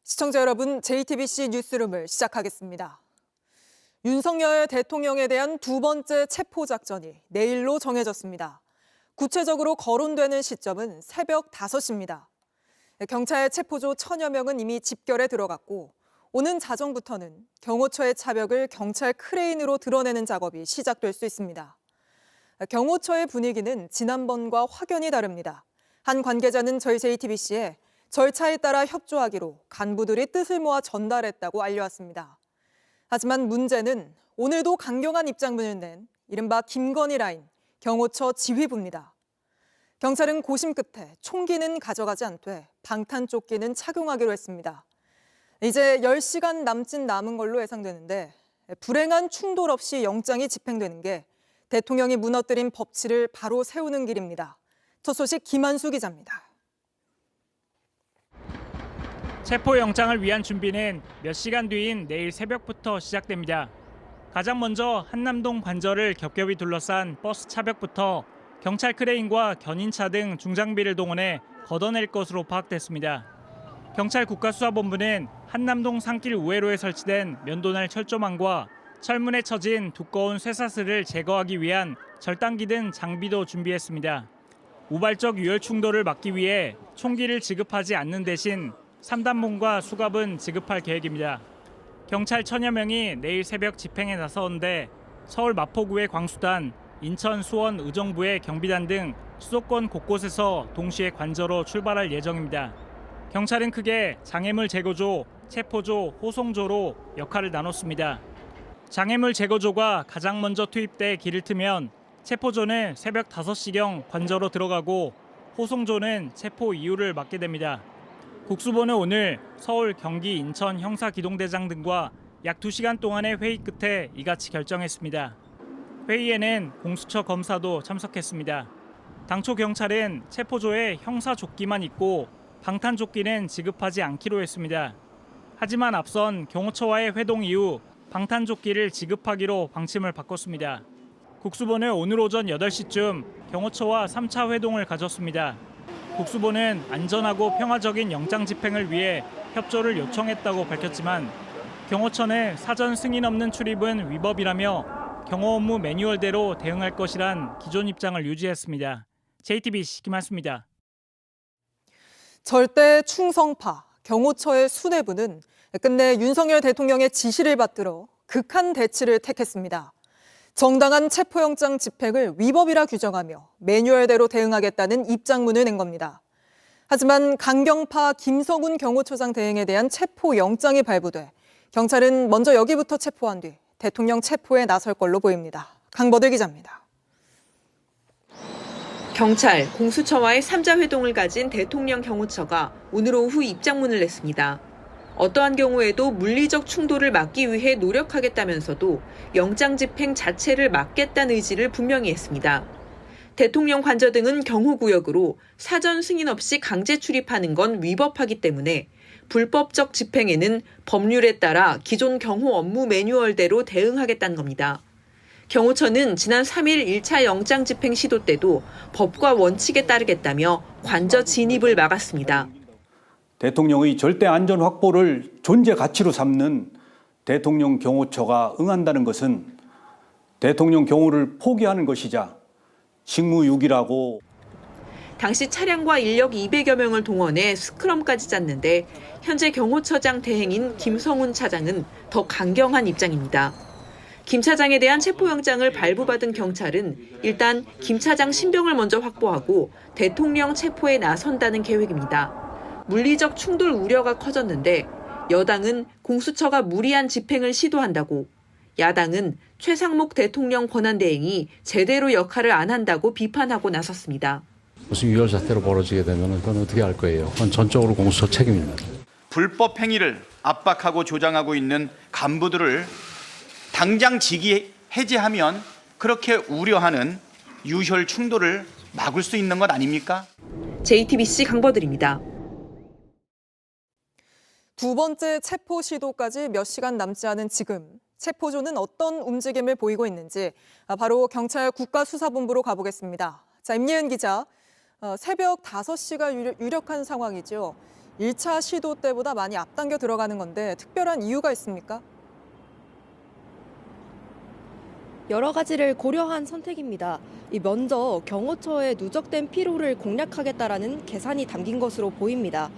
시청자 여러분, JTBC 뉴스룸을 시작하겠습니다. 윤석열 대통령에 대한 두 번째 체포작전이 내일로 정해졌습니다. 구체적으로 거론되는 시점은 새벽 5시입니다. 경찰 체포조 1000여 명은 이미 집결에 들어갔고 오는 자정부터는 경호처의 차벽을 경찰 크레인으로 드러내는 작업이 시작될 수 있습니다. 경호처의 분위기는 지난번과 확연히 다릅니다. 한 관계자는 저희 JTBC에 절차에 따라 협조하기로 간부들이 뜻을 모아 전달했다고 알려왔습니다. 하지만 문제는 오늘도 강경한 입장문을 낸 이른바 김건희 라인 경호처 지휘부입니다. 경찰은 고심 끝에 총기는 가져가지 않되 방탄조끼는 착용하기로 했습니다. 이제 10시간 남은 걸로 예상되는데 불행한 충돌 없이 영장이 집행되는 게 대통령이 무너뜨린 법치를 바로 세우는 길입니다. 첫 소식 김한수 기자입니다. 체포영장을 위한 준비는 몇 시간 뒤인 내일 새벽부터 시작됩니다. 가장 먼저 한남동 관저를 겹겹이 둘러싼 버스 차벽부터 경찰 크레인과 견인차 등 중장비를 동원해 걷어낼 것으로 파악됐습니다. 경찰 국가수사본부는 한남동 산길 우회로에 설치된 면도날 철조망과 철문에 쳐진 두꺼운 쇠사슬을 제거하기 위한 절단기 등 장비도 준비했습니다. 우발적 유혈 충돌을 막기 위해 총기를 지급하지 않는 대신 3단봉과 수갑은 지급할 계획입니다. 경찰 1000여 명이 내일 새벽 집행에 나서는데 서울 마포구의 광수단, 인천 수원 의정부의 경비단 등 수도권 곳곳에서 동시에 관저로 출발할 예정입니다. 경찰은 크게 장애물 제거조, 체포조, 호송조로 역할을 나눴습니다. 장애물 제거조가 가장 먼저 투입돼 길을 트면 체포조는 새벽 5시경 관저로 들어가고 호송조는 체포 이후를 맡게 됩니다. 국수본은 오늘 서울, 경기, 인천 형사기동대장 등과 약 2시간 동안의 회의 끝에 이같이 결정했습니다. 회의에는 공수처 검사도 참석했습니다. 당초 경찰은 체포조에 형사조끼만 입고 방탄조끼는 지급하지 않기로 했습니다. 하지만 앞선 경호처와의 회동 이후 방탄조끼를 지급하기로 방침을 바꿨습니다. 국수본은 오늘 오전 8시쯤 경호처와 3차 회동을 가졌습니다. 국수본은 안전하고 평화적인 영장 집행을 위해 협조를 요청했다고 밝혔지만 경호처는 사전 승인 없는 출입은 위법이라며 경호 업무 매뉴얼대로 대응할 것이란 기존 입장을 유지했습니다. JTBC 김한수입니다. 절대 충성파 경호처의 수뇌부는 끝내 윤석열 대통령의 지시를 받들어 극한 대치를 택했습니다. 정당한 체포영장 집행을 위법이라 규정하며 매뉴얼대로 대응하겠다는 입장문을 낸 겁니다. 하지만 강경파 김성훈 경호처장 대행에 대한 체포영장이 발부돼 경찰은 먼저 여기부터 체포한 뒤 대통령 체포에 나설 걸로 보입니다. 강버들 기자입니다. 경찰, 공수처와의 3자 회동을 가진 대통령 경호처가 오늘 오후 입장문을 냈습니다. 어떠한 경우에도 물리적 충돌을 막기 위해 노력하겠다면서도 영장 집행 자체를 막겠다는 의지를 분명히 했습니다. 대통령 관저 등은 경호구역으로 사전 승인 없이 강제 출입하는 건 위법하기 때문에 불법적 집행에는 법률에 따라 기존 경호 업무 매뉴얼대로 대응하겠다는 겁니다. 경호처는 지난 3일 1차 영장 집행 시도 때도 법과 원칙에 따르겠다며 관저 진입을 막았습니다. 대통령의 절대 안전 확보를 존재 가치로 삼는 대통령 경호처가 응한다는 것은 대통령 경호를 포기하는 것이자 직무유기라고. 당시 차량과 인력 200여 명을 동원해 스크럼까지 짰는데 현재 경호처장 대행인 김성훈 차장은 더 강경한 입장입니다. 김 차장에 대한 체포영장을 발부받은 경찰은 일단 김 차장 신병을 먼저 확보하고 대통령 체포에 나선다는 계획입니다. 물리적 충돌 우려가 커졌는데 여당은 공수처가 무리한 집행을 시도한다고, 야당은 최상목 대통령 권한대행이 제대로 역할을 안 한다고 비판하고 나섰습니다. 무슨 유혈 사태로 벌어지게 되면 그건 어떻게 할 거예요? 그건 전적으로 공수처 책임입니다. 불법 행위를 압박하고 조장하고 있는 간부들을 당장 직위 해제하면 그렇게 우려하는 유혈 충돌을 막을 수 있는 것 아닙니까? JTBC 강버들입니다. 두 번째 체포 시도까지 몇 시간 남지 않은 지금 체포조는 어떤 움직임을 보이고 있는지 바로 경찰 국가수사본부로 가보겠습니다. 자, 임예은 기자, 새벽 5시가 유력한 상황이죠. 1차 시도 때보다 많이 앞당겨 들어가는 건데 특별한 이유가 있습니까? 여러 가지를 고려한 선택입니다. 먼저 경호처의 누적된 피로를 공략하겠다라는 계산이 담긴 것으로 보입니다.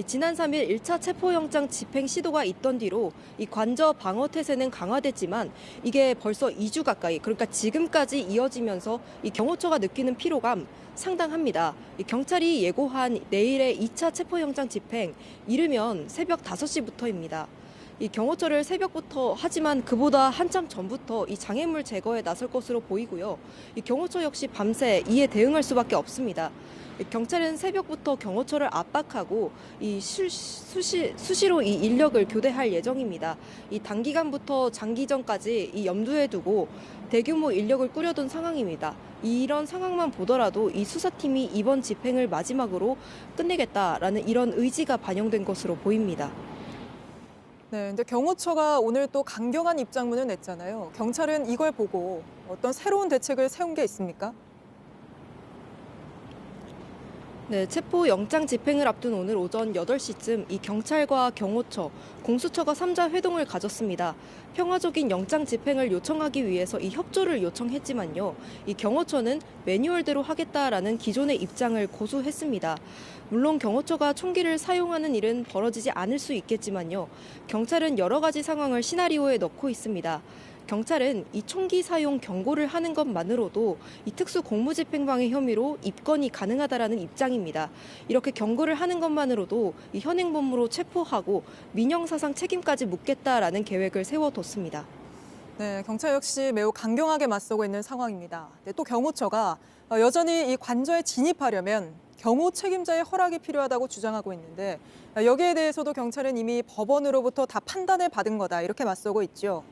지난 3일 1차 체포영장 집행 시도가 있던 뒤로 이 관저 방어 태세는 강화됐지만 이게 벌써 2주 가까이, 그러니까 지금까지 이어지면서 이 경호처가 느끼는 피로감 상당합니다. 경찰이 예고한 내일의 2차 체포영장 집행, 이르면 새벽 5시부터입니다. 이 경호처를 새벽부터 하지만 그보다 한참 전부터 이 장애물 제거에 나설 것으로 보이고요. 이 경호처 역시 밤새 이에 대응할 수밖에 없습니다. 경찰은 새벽부터 경호처를 압박하고 이 수시로 이 인력을 교대할 예정입니다. 이 단기간부터 장기전까지 이 염두에 두고 대규모 인력을 꾸려둔 상황입니다. 이런 상황만 보더라도 이 수사팀이 이번 집행을 마지막으로 끝내겠다라는 이런 의지가 반영된 것으로 보입니다. 네, 근데 경호처가 오늘 또 강경한 입장문을 냈잖아요. 경찰은 이걸 보고 어떤 새로운 대책을 세운 게 있습니까? 네, 체포 영장 집행을 앞둔 오늘 오전 8시쯤 이 경찰과 경호처, 공수처가 3자 회동을 가졌습니다. 평화적인 영장 집행을 요청하기 위해서 이 협조를 요청했지만요. 이 경호처는 매뉴얼대로 하겠다라는 기존의 입장을 고수했습니다. 물론 경호처가 총기를 사용하는 일은 벌어지지 않을 수 있겠지만요. 경찰은 여러 가지 상황을 시나리오에 넣고 있습니다. 경찰은 이 총기 사용 경고를 하는 것만으로도 이 특수 공무집행방해 혐의로 입건이 가능하다라는 입장입니다. 이렇게 경고를 하는 것만으로도 이 현행범으로 체포하고 민형사상 책임까지 묻겠다라는 계획을 세워뒀습니다. 네, 경찰 역시 매우 강경하게 맞서고 있는 상황입니다. 네, 또 경호처가 여전히 이 관저에 진입하려면 경호 책임자의 허락이 필요하다고 주장하고 있는데 여기에 대해서도 경찰은 이미 법원으로부터 다 판단을 받은 거다 이렇게 맞서고 있죠.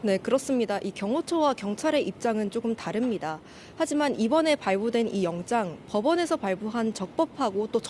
네, 그렇습니다. 이 경호처와 경찰의 입장은 조금 다릅니다. 하지만 이번에 발부된 이 영장, 법원에서 발부한 적법하고 또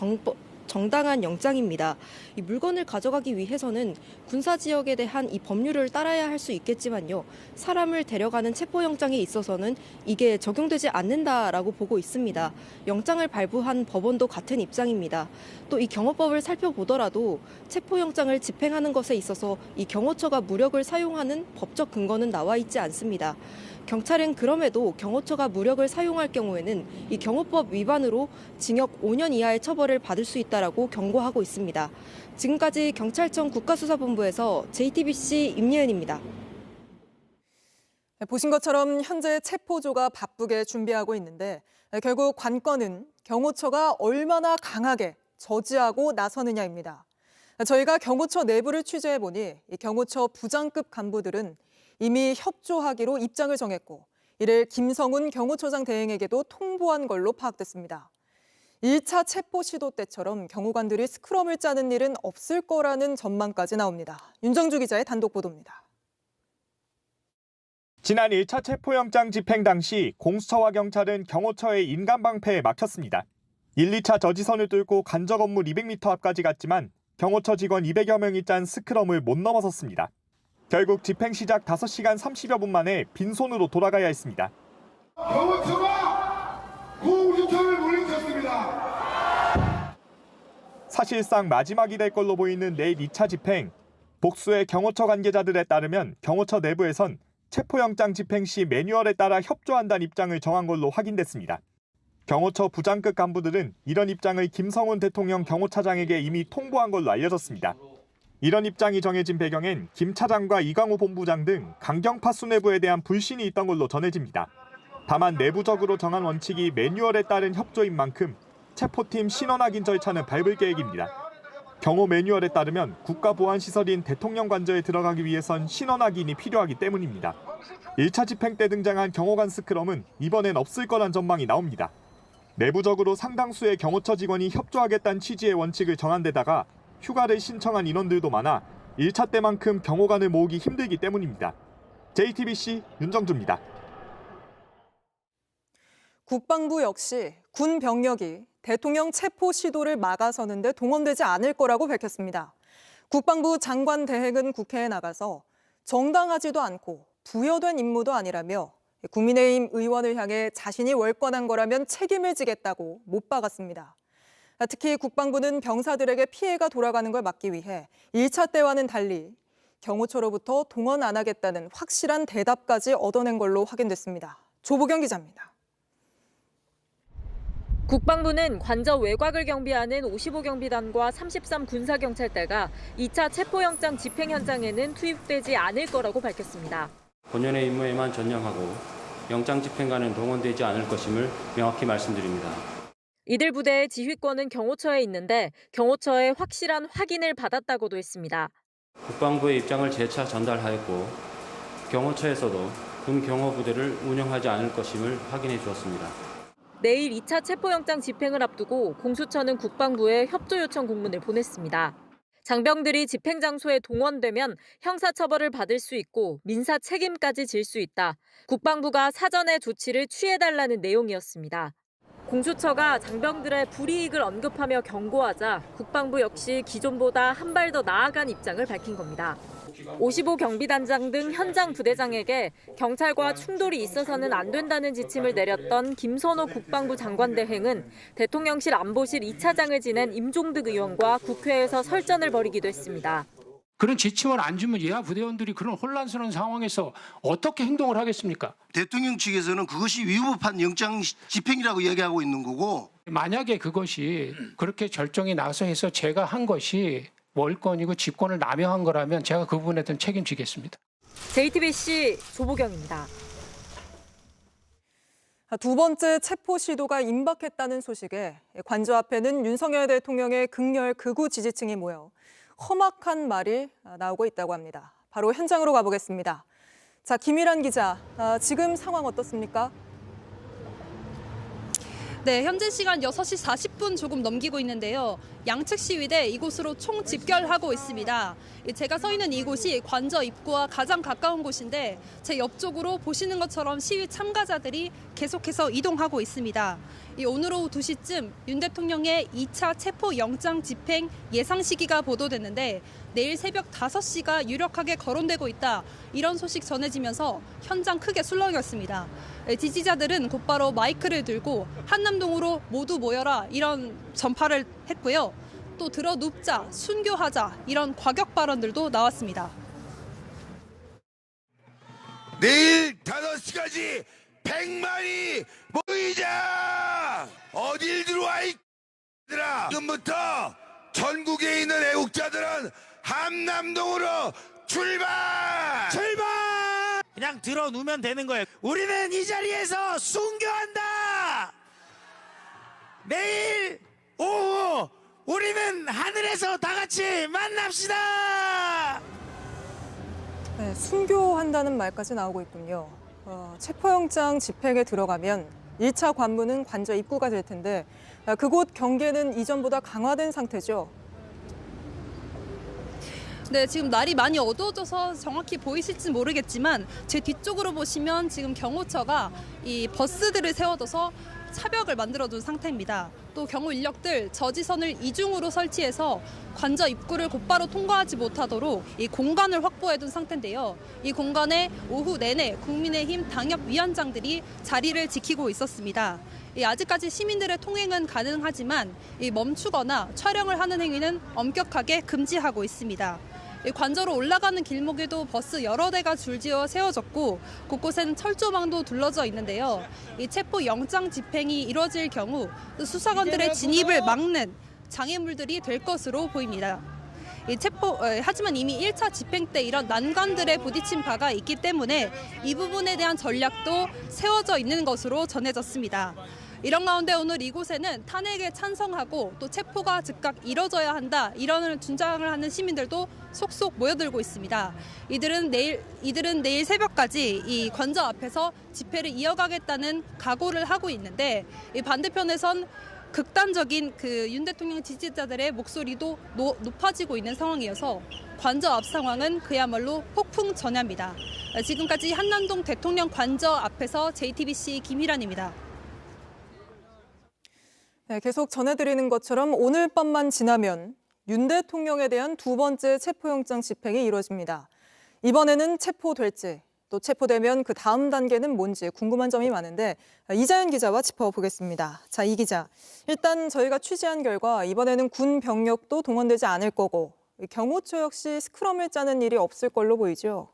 정당한 영장입니다. 이 물건을 가져가기 위해서는 군사 지역에 대한 이 법률을 따라야 할 수 있겠지만요. 사람을 데려가는 체포영장에 있어서는 이게 적용되지 않는다라고 보고 있습니다. 영장을 발부한 법원도 같은 입장입니다. 또 이 경호법을 살펴보더라도 체포영장을 집행하는 것에 있어서 이 경호처가 무력을 사용하는 법적 근거는 나와 있지 않습니다. 경찰은 그럼에도 경호처가 무력을 사용할 경우에는 이 경호법 위반으로 징역 5년 이하의 처벌을 받을 수 있다라고 경고하고 있습니다. 지금까지 경찰청 국가수사본부에서 JTBC 임예은입니다. 보신 것처럼 현재 체포조가 바쁘게 준비하고 있는데 결국 관건은 경호처가 얼마나 강하게 저지하고 나서느냐입니다. 저희가 경호처 내부를 취재해보니 이 경호처 부장급 간부들은 이미 협조하기로 입장을 정했고 이를 김성훈 경호처장 대행에게도 통보한 걸로 파악됐습니다. 1차 체포 시도 때처럼 경호관들이 스크럼을 짜는 일은 없을 거라는 전망까지 나옵니다. 윤정주 기자의 단독 보도입니다. 지난 1차 체포영장 집행 당시 공수처와 경찰은 경호처의 인간방패에 막혔습니다. 1, 2차 저지선을 뚫고 간저 건물 200m 앞까지 갔지만 경호처 직원 200여 명이 짠 스크럼을 못 넘어섰습니다. 결국 집행 시작 5시간 30여 분 만에 빈손으로 돌아가야 했습니다. 경호처가 공수처를 물리쳤습니다. 사실상 마지막이 될 걸로 보이는 내일 2차 집행. 복수의 경호처 관계자들에 따르면 경호처 내부에선 체포영장 집행 시 매뉴얼에 따라 협조한다는 입장을 정한 걸로 확인됐습니다. 경호처 부장급 간부들은 이런 입장을 김성훈 대통령 경호차장에게 이미 통보한 걸로 알려졌습니다. 이런 입장이 정해진 배경엔 김 차장과 이광호 본부장 등 강경파 수뇌부에 대한 불신이 있던 걸로 전해집니다. 다만 내부적으로 정한 원칙이 매뉴얼에 따른 협조인 만큼 체포팀 신원 확인 절차는 밟을 계획입니다. 경호 매뉴얼에 따르면 국가보안시설인 대통령 관저에 들어가기 위해선 신원 확인이 필요하기 때문입니다. 1차 집행 때 등장한 경호관 스크럼은 이번엔 없을 거란 전망이 나옵니다. 내부적으로 상당수의 경호처 직원이 협조하겠다는 취지의 원칙을 정한 데다가 휴가를 신청한 인원들도 많아 1차 때만큼 경호관을 모으기 힘들기 때문입니다. JTBC 윤정주입니다. 국방부 역시 군 병력이 대통령 체포 시도를 막아서는데 동원되지 않을 거라고 밝혔습니다. 국방부 장관 대행은 국회에 나가서 정당하지도 않고 부여된 임무도 아니라며 국민의힘 의원을 향해 자신이 월권한 거라면 책임을 지겠다고 못 박았습니다. 특히 국방부는 병사들에게 피해가 돌아가는 걸 막기 위해 1차 때와는 달리 경호처로부터 동원 안 하겠다는 확실한 대답까지 얻어낸 걸로 확인됐습니다. 조보경 기자입니다. 국방부는 관저 외곽을 경비하는 55경비단과 33군사경찰대가 2차 체포영장 집행 현장에는 투입되지 않을 거라고 밝혔습니다. 본연의 임무에만 전념하고 영장 집행관은 동원되지 않을 것임을 명확히 말씀드립니다. 이들 부대의 지휘권은 경호처에 있는데 경호처의 확실한 확인을 받았다고도 했습니다. 국방부의 입장을 재차 전달하였고 경호처에서도 군경호부대를 운영하지 않을 것임을 확인해 주었습니다. 내일 2차 체포영장 집행을 앞두고 공수처는 국방부에 협조 요청 공문을 보냈습니다. 장병들이 집행 장소에 동원되면 형사처벌을 받을 수 있고 민사 책임까지 질 수 있다. 국방부가 사전에 조치를 취해달라는 내용이었습니다. 공수처가 장병들의 불이익을 언급하며 경고하자 국방부 역시 기존보다 한 발 더 나아간 입장을 밝힌 겁니다. 55경비단장 등 현장 부대장에게 경찰과 충돌이 있어서는 안 된다는 지침을 내렸던 김선호 국방부 장관 대행은 대통령실 안보실 2차장을 지낸 임종득 의원과 국회에서 설전을 벌이기도 했습니다. 그런 지침을 안 주면 예하 부대원들이 그런 혼란스러운 상황에서 어떻게 행동을 하겠습니까? 대통령 측에서는 그것이 위법한 영장 집행이라고 얘기하고 있는 거고, 만약에 그것이 그렇게 결정이 나서 해서 제가 한 것이 월권이고 직권을 남용한 거라면 제가 그 부분에 대한 책임지겠습니다. JTBC 조보경입니다. 두 번째 체포 시도가 임박했다는 소식에 관저 앞에는 윤석열 대통령의 극렬 극우 지지층이 모여 험악한 말이 나오고 있다고 합니다. 바로 현장으로 가보겠습니다. 자, 김일환 기자, 지금 상황 어떻습니까? 네, 현재 시간 6시 40분 조금 넘기고 있는데요. 양측 시위대 이곳으로 총 집결하고 있습니다. 제가 서 있는 이곳이 관저 입구와 가장 가까운 곳인데 제 옆쪽으로 보시는 것처럼 시위 참가자들이 계속해서 이동하고 있습니다. 오늘 오후 2시쯤 윤 대통령의 2차 체포 영장 집행 예상 시기가 보도됐는데 내일 새벽 5시가 유력하게 거론되고 있다. 이런 소식 전해지면서 현장 크게 술렁였습니다. 지지자들은 곧바로 마이크를 들고 한남동으로 모두 모여라 이런 전파를 했고요. 또 들어 눕자, 순교하자 이런 과격 발언들도 나왔습니다. 내일 5시까지 100만이 모이자! 어딜 들어와 이들아! 지금부터 전국에 있는 애국자들은 함남동으로 출발! 출발! 그냥 들어 누면 되는 거예요. 우리는 이 자리에서 순교한다! 내일 오후 우리는 하늘에서 다 같이 만납시다! 네, 순교한다는 말까지 나오고 있군요. 체포영장 집행에 들어가면 1차 관문은 관저 입구가 될 텐데 그곳 경계는 이전보다 강화된 상태죠. 네, 지금 날이 많이 어두워져서 정확히 보이실지 모르겠지만 제 뒤쪽으로 보시면 지금 경호처가 이 버스들을 세워둬서 차벽을 만들어둔 상태입니다. 또 경호 인력들 저지선을 이중으로 설치해서 관저 입구를 곧바로 통과하지 못하도록 이 공간을 확보해둔 상태인데요. 이 공간에 오후 내내 국민의힘 당협위원장들이 자리를 지키고 있었습니다. 아직까지 시민들의 통행은 가능하지만 멈추거나 촬영을 하는 행위는 엄격하게 금지하고 있습니다. 관저로 올라가는 길목에도 버스 여러 대가 줄지어 세워졌고 곳곳엔 철조망도 둘러져 있는데요. 이 체포 영장 집행이 이뤄질 경우 수사관들의 진입을 막는 장애물들이 될 것으로 보입니다. 하지만 이미 1차 집행 때 이런 난관들에 부딪힌 바가 있기 때문에 이 부분에 대한 전략도 세워져 있는 것으로 전해졌습니다. 이런 가운데 오늘 이곳에는 탄핵에 찬성하고 또 체포가 즉각 이뤄져야 한다 이런 주장을 하는 시민들도 속속 모여들고 있습니다. 이들은 내일 새벽까지 이 관저 앞에서 집회를 이어가겠다는 각오를 하고 있는데 이 반대편에선 극단적인 윤 대통령 지지자들의 목소리도 높아지고 있는 상황이어서 관저 앞 상황은 그야말로 폭풍 전야입니다. 지금까지 한남동 대통령 관저 앞에서 JTBC 김희란입니다. 네, 계속 전해드리는 것처럼 오늘 밤만 지나면 윤 대통령에 대한 두 번째 체포영장 집행이 이루어집니다. 이번에는 체포될지 또 체포되면 그 다음 단계는 뭔지 궁금한 점이 많은데 이자연 기자와 짚어보겠습니다. 자, 이 기자. 일단 저희가 취재한 결과 이번에는 군 병력도 동원되지 않을 거고 경호처 역시 스크럼을 짜는 일이 없을 걸로 보이죠.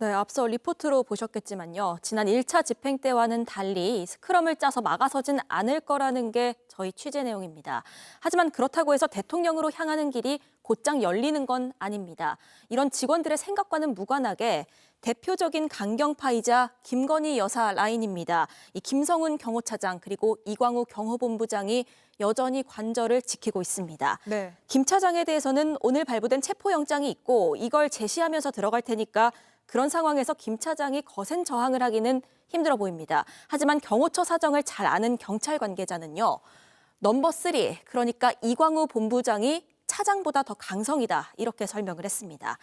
네, 앞서 리포트로 보셨겠지만요. 지난 1차 집행 때와는 달리 스크럼을 짜서 막아서진 않을 거라는 게 저희 취재 내용입니다. 하지만 그렇다고 해서 대통령으로 향하는 길이 곧장 열리는 건 아닙니다. 이런 직원들의 생각과는 무관하게 대표적인 강경파이자 김건희 여사 라인입니다. 이 김성훈 경호차장 그리고 이광우 경호본부장이 여전히 관절을 지키고 있습니다. 네. 김 차장에 대해서는 오늘 발부된 체포영장이 있고 이걸 제시하면서 들어갈 테니까 그런 상황에서 김 차장이 거센 저항을 하기는 힘들어 보입니다. 하지만 경호처 사정을 잘 아는 경찰 관계자는요. 넘버 3, 그러니까 이광우 본부장이 차장보다 더 강성이다 이렇게 설명을 했습니다.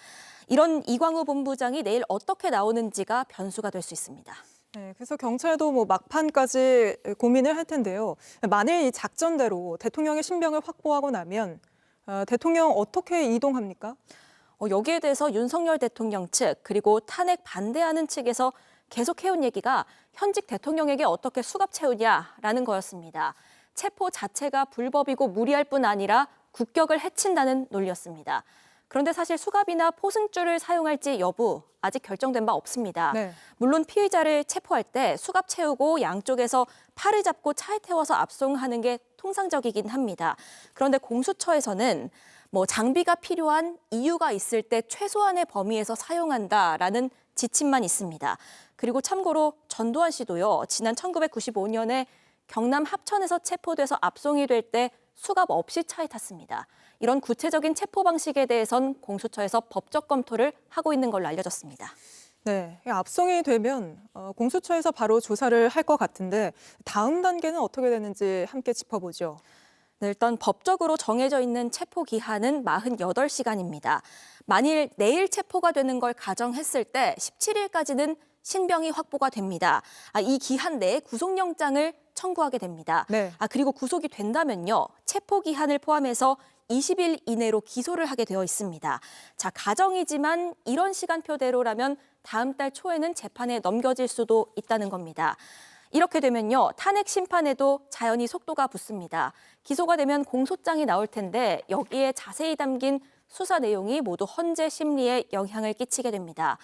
이런 이광우 본부장이 내일 어떻게 나오는지가 변수가 될 수 있습니다. 네, 그래서 경찰도 막판까지 고민을 할 텐데요. 만일 이 작전대로 대통령의 신병을 확보하고 나면 대통령 어떻게 이동합니까? 여기에 대해서 윤석열 대통령 측 그리고 탄핵 반대하는 측에서 계속 해온 얘기가 현직 대통령에게 어떻게 수갑 채우냐라는 거였습니다. 체포 자체가 불법이고 무리할 뿐 아니라 국격을 해친다는 논리였습니다. 그런데 사실 수갑이나 포승줄을 사용할지 여부 아직 결정된 바 없습니다. 네. 물론 피의자를 체포할 때 수갑 채우고 양쪽에서 팔을 잡고 차에 태워서 압송하는 게 통상적이긴 합니다. 그런데 공수처에서는 장비가 필요한 이유가 있을 때 최소한의 범위에서 사용한다라는 지침만 있습니다. 그리고 참고로 전두환 씨도요. 지난 1995년에 경남 합천에서 체포돼서 압송이 될 때 수갑 없이 차에 탔습니다. 이런 구체적인 체포 방식에 대해선 공수처에서 법적 검토를 하고 있는 걸로 알려졌습니다. 네, 압송이 되면 공수처에서 바로 조사를 할 것 같은데 다음 단계는 어떻게 되는지 함께 짚어보죠. 네, 일단 법적으로 정해져 있는 체포 기한은 48시간입니다. 만일 내일 체포가 되는 걸 가정했을 때 17일까지는 신병이 확보가 됩니다. 이 기한 내에 구속영장을 청구하게 됩니다. 네. 그리고 구속이 된다면요. 체포 기한을 포함해서 20일 이내로 기소를 하게 되어 있습니다. 자, 가정이지만 이런 시간표대로라면 다음 달 초에는 재판에 넘겨질 수도 있다는 겁니다. 이렇게 되면요. 탄핵 심판에도 자연히 속도가 붙습니다. 기소가 되면 공소장이 나올 텐데 여기에 자세히 담긴 수사 내용이 모두 헌재 심리에 영향을 끼치게 됩니다.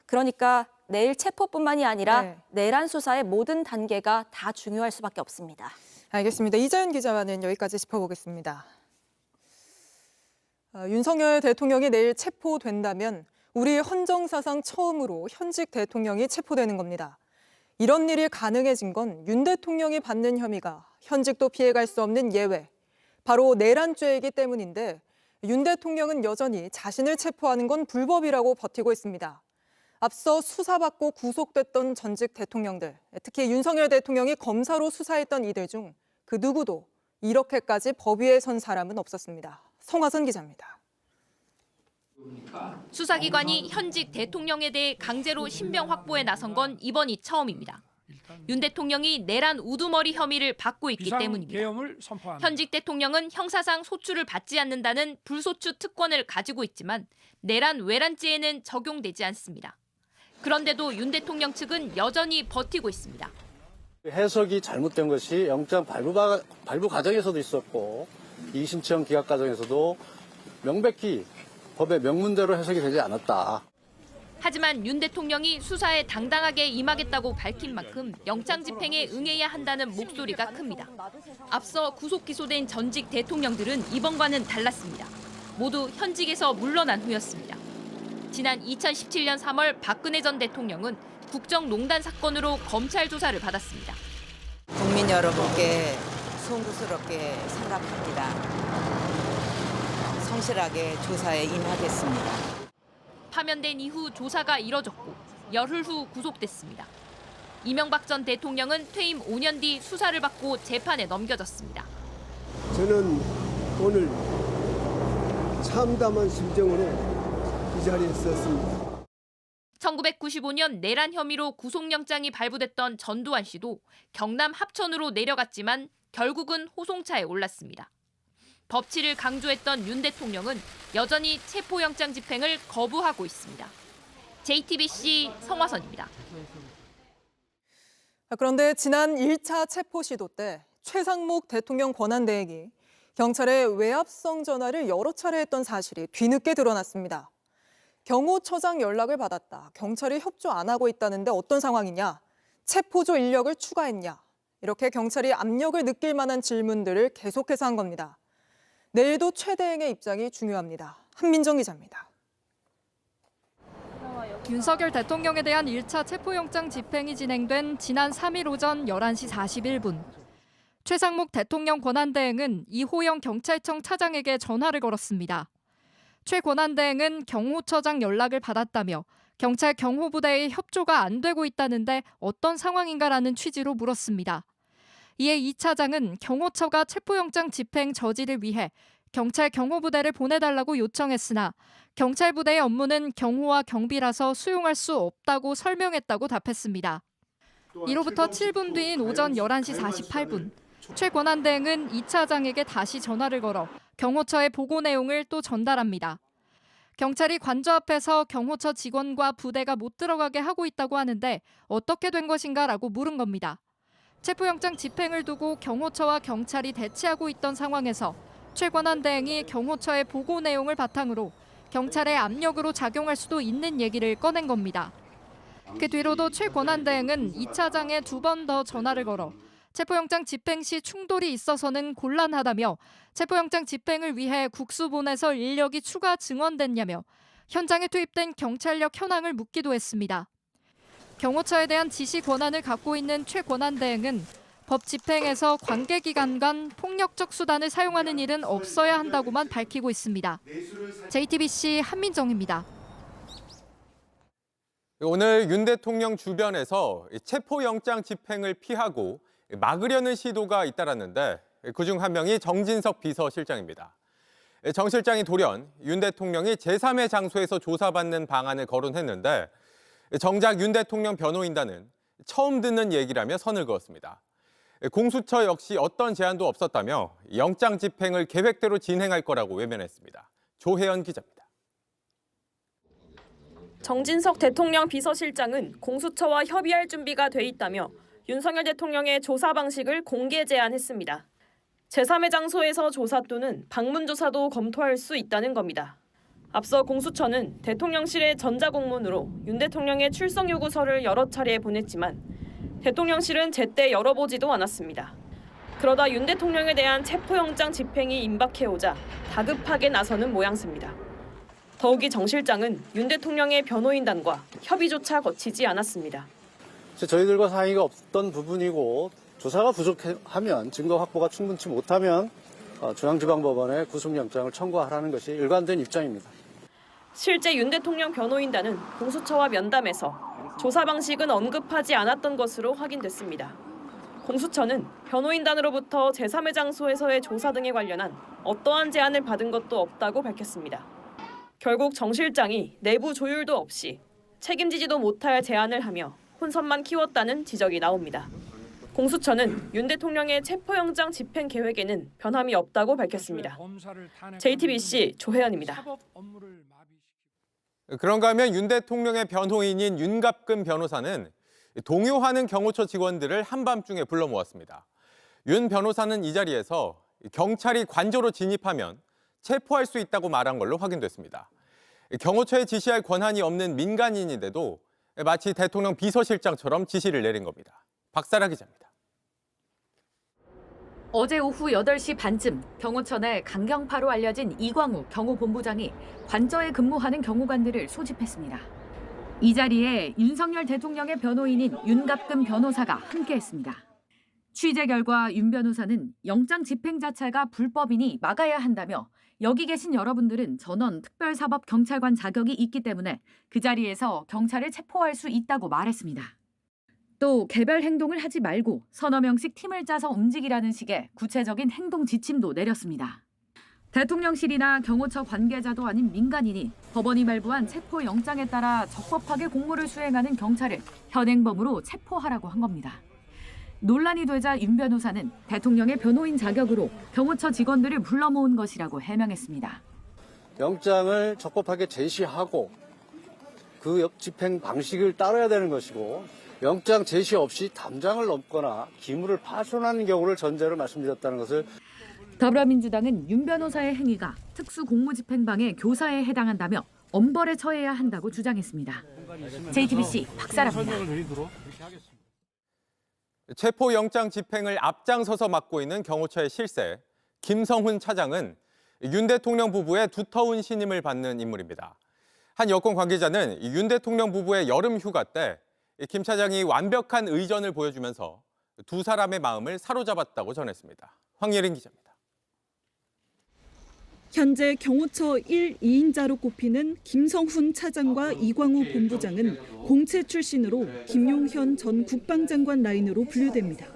그러니까 내일 체포뿐만이 아니라 내란 수사의 모든 단계가 다 중요할 수밖에 없습니다. 알겠습니다. 이자연 기자와는 여기까지 짚어보겠습니다. 윤석열 대통령이 내일 체포된다면 우리 헌정사상 처음으로 현직 대통령이 체포되는 겁니다. 이런 일이 가능해진 건 윤 대통령이 받는 혐의가 현직도 피해갈 수 없는 예외, 바로 내란죄이기 때문인데 윤 대통령은 여전히 자신을 체포하는 건 불법이라고 버티고 있습니다. 앞서 수사받고 구속됐던 전직 대통령들, 특히 윤석열 대통령이 검사로 수사했던 이들 중 그 누구도 이렇게까지 법 위에 선 사람은 없었습니다. 성화선 기자입니다. 수사기관이 현직 대통령에 대해 강제로 신병 확보에 나선 건 이번이 처음입니다. 윤 대통령이 내란 우두머리 혐의를 받고 있기 때문입니다. 현직 대통령은 형사상 소추를 받지 않는다는 불소추 특권을 가지고 있지만 내란 외란죄에는 적용되지 않습니다. 그런데도 윤 대통령 측은 여전히 버티고 있습니다. 해석이 잘못된 것이 영장 발부 과정에서도 있었고 이심청 기각 과정에서도 명백히 법의 명문대로 해석이 되지 않았다. 하지만 윤 대통령이 수사에 당당하게 임하겠다고 밝힌 만큼 영장 집행에 응해야 한다는 목소리가 큽니다. 앞서 구속 기소된 전직 대통령들은 이번과는 달랐습니다. 모두 현직에서 물러난 후였습니다. 지난 2017년 3월 박근혜 전 대통령은 국정농단 사건으로 검찰 조사를 받았습니다. 국민 여러분께 송구스럽게 생각합니다. 성실하게 조사에 임하겠습니다. 파면된 이후 조사가 이뤄졌고 열흘 후 구속됐습니다. 이명박 전 대통령은 퇴임 5년 뒤 수사를 받고 재판에 넘겨졌습니다. 저는 오늘 참담한 심정으로 이 자리에 섰습니다. 1995년 내란 혐의로 구속영장이 발부됐던 전두환 씨도 경남 합천으로 내려갔지만 결국은 호송차에 올랐습니다. 법치를 강조했던 윤 대통령은 여전히 체포영장 집행을 거부하고 있습니다. JTBC 성화선입니다. 그런데 지난 1차 체포 시도 때 최상목 대통령 권한대행이 경찰에 외압성 전화를 여러 차례 했던 사실이 뒤늦게 드러났습니다. 경호처장 연락을 받았다. 경찰이 협조 안 하고 있다는데 어떤 상황이냐? 체포조 인력을 추가했냐? 이렇게 경찰이 압력을 느낄 만한 질문들을 계속해서 한 겁니다. 내일도 최 대행의 입장이 중요합니다. 한민정 기자입니다. 윤석열 대통령에 대한 1차 체포영장 집행이 진행된 지난 3일 오전 11시 41분. 최상목 대통령 권한대행은 이호영 경찰청 차장에게 전화를 걸었습니다. 최 권한대행은 경호처장 연락을 받았다며 경찰 경호부대의 협조가 안 되고 있다는데 어떤 상황인가라는 취지로 물었습니다. 이에 이 차장은 경호처가 체포영장 집행 저지를 위해 경찰 경호부대를 보내달라고 요청했으나 경찰 부대의 업무는 경호와 경비라서 수용할 수 없다고 설명했다고 답했습니다. 이로부터 7분 뒤인 오전 11시 48분, 최 권한대행은 이 차장에게 다시 전화를 걸어 경호처의 보고 내용을 또 전달합니다. 경찰이 관저 앞에서 경호처 직원과 부대가 못 들어가게 하고 있다고 하는데 어떻게 된 것인가라고 물은 겁니다. 체포영장 집행을 두고 경호처와 경찰이 대치하고 있던 상황에서 최 권한대행이 경호처의 보고 내용을 바탕으로 경찰의 압력으로 작용할 수도 있는 얘기를 꺼낸 겁니다. 그 뒤로도 최 권한대행은 이 차장에 2번 더 전화를 걸어 체포영장 집행 시 충돌이 있어서는 곤란하다며 체포영장 집행을 위해 국수본에서 인력이 추가 증원됐냐며 현장에 투입된 경찰력 현황을 묻기도 했습니다. 경호처에 대한 지시 권한을 갖고 있는 최 권한대행은 법 집행에서 관계기관 간 폭력적 수단을 사용하는 일은 없어야 한다고만 밝히고 있습니다. JTBC 한민정입니다. 오늘 윤 대통령 주변에서 체포영장 집행을 피하고 막으려는 시도가 잇따랐는데 그중 한 명이 정진석 비서실장입니다. 정 실장이 돌연 윤 대통령이 제3의 장소에서 조사받는 방안을 거론했는데 정작 윤 대통령 변호인단은 처음 듣는 얘기라며 선을 그었습니다. 공수처 역시 어떤 제한도 없었다며 영장 집행을 계획대로 진행할 거라고 외면했습니다. 조혜연 기자입니다. 정진석 대통령 비서실장은 공수처와 협의할 준비가 돼 있다며 윤석열 대통령의 조사 방식을 공개 제안했습니다. 제3의 장소에서 조사 또는 방문 조사도 검토할 수 있다는 겁니다. 앞서 공수처는 대통령실의 전자공문으로 윤 대통령의 출석 요구서를 여러 차례 보냈지만 대통령실은 제때 열어보지도 않았습니다. 그러다 윤 대통령에 대한 체포영장 집행이 임박해오자 다급하게 나서는 모양새입니다. 더욱이 정 실장은 윤 대통령의 변호인단과 협의조차 거치지 않았습니다. 저희들과 상의가 없던 부분이고 조사가 부족하면 증거 확보가 충분치 못하면 중앙지방법원에 구속영장을 청구하라는 것이 일관된 입장입니다. 실제 윤 대통령 변호인단은 공수처와 면담에서 조사 방식은 언급하지 않았던 것으로 확인됐습니다. 공수처는 변호인단으로부터 제3의 장소에서의 조사 등에 관련한 어떠한 제안을 받은 것도 없다고 밝혔습니다. 결국 정 실장이 내부 조율도 없이 책임지지도 못할 제안을 하며 혼선만 키웠다는 지적이 나옵니다. 공수처는 윤 대통령의 체포영장 집행 계획에는 변함이 없다고 밝혔습니다. JTBC 조혜연입니다. 그런가 하면 윤 대통령의 변호인인 윤갑근 변호사는 동요하는 경호처 직원들을 한밤중에 불러 모았습니다. 윤 변호사는 이 자리에서 경찰이 관저로 진입하면 체포할 수 있다고 말한 걸로 확인됐습니다. 경호처에 지시할 권한이 없는 민간인인데도 마치 대통령 비서실장처럼 지시를 내린 겁니다. 박사라 기자입니다. 어제 오후 8시 반쯤 경호처 내 강경파로 알려진 이광우 경호본부장이 관저에 근무하는 경호관들을 소집했습니다. 이 자리에 윤석열 대통령의 변호인인 윤갑근 변호사가 함께했습니다. 취재 결과 윤 변호사는 영장 집행 자체가 불법이니 막아야 한다며 여기 계신 여러분들은 전원 특별사법경찰관 자격이 있기 때문에 그 자리에서 경찰을 체포할 수 있다고 말했습니다. 또 개별 행동을 하지 말고 서너 명씩 팀을 짜서 움직이라는 식의 구체적인 행동 지침도 내렸습니다. 대통령실이나 경호처 관계자도 아닌 민간인이 법원이 발부한 체포영장에 따라 적법하게 공무를 수행하는 경찰을 현행범으로 체포하라고 한 겁니다. 논란이 되자 윤 변호사는 대통령의 변호인 자격으로 경호처 직원들을 불러 모은 것이라고 해명했습니다. 영장을 적법하게 제시하고 그 집행 방식을 따라야 되는 것이고 영장 제시 없이 담장을 넘거나 기물을 파손하는 경우를 전제로 말씀드렸다는 것을 더불어민주당은 윤 변호사의 행위가 특수공무집행방해 교사에 해당한다며 엄벌에 처해야 한다고 주장했습니다. JTBC 박사라입니다. 체포영장 집행을 앞장서서 맡고 있는 경호처의 실세, 김성훈 차장은 윤 대통령 부부의 두터운 신임을 받는 인물입니다. 한 여권 관계자는 윤 대통령 부부의 여름 휴가 때 김 차장이 완벽한 의전을 보여주면서 두 사람의 마음을 사로잡았다고 전했습니다. 황예린 기자입니다. 현재 경호처 1, 2인자로 꼽히는 김성훈 차장과 이광우 본부장은 공채 출신으로 김용현 전 국방장관 라인으로 분류됩니다.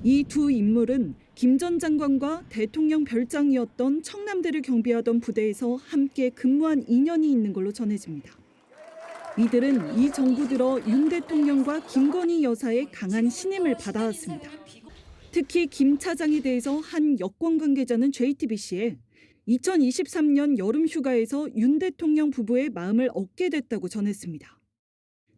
이 두 인물은 김 전 장관과 대통령 별장이었던 청남대를 경비하던 부대에서 함께 근무한 인연이 있는 걸로 전해집니다. 이들은 이 정부 들어 윤 대통령과 김건희 여사의 강한 신임을 받아왔습니다. 특히 김 차장에 대해서 한 여권 관계자는 JTBC에 2023년 여름 휴가에서 윤 대통령 부부의 마음을 얻게 됐다고 전했습니다.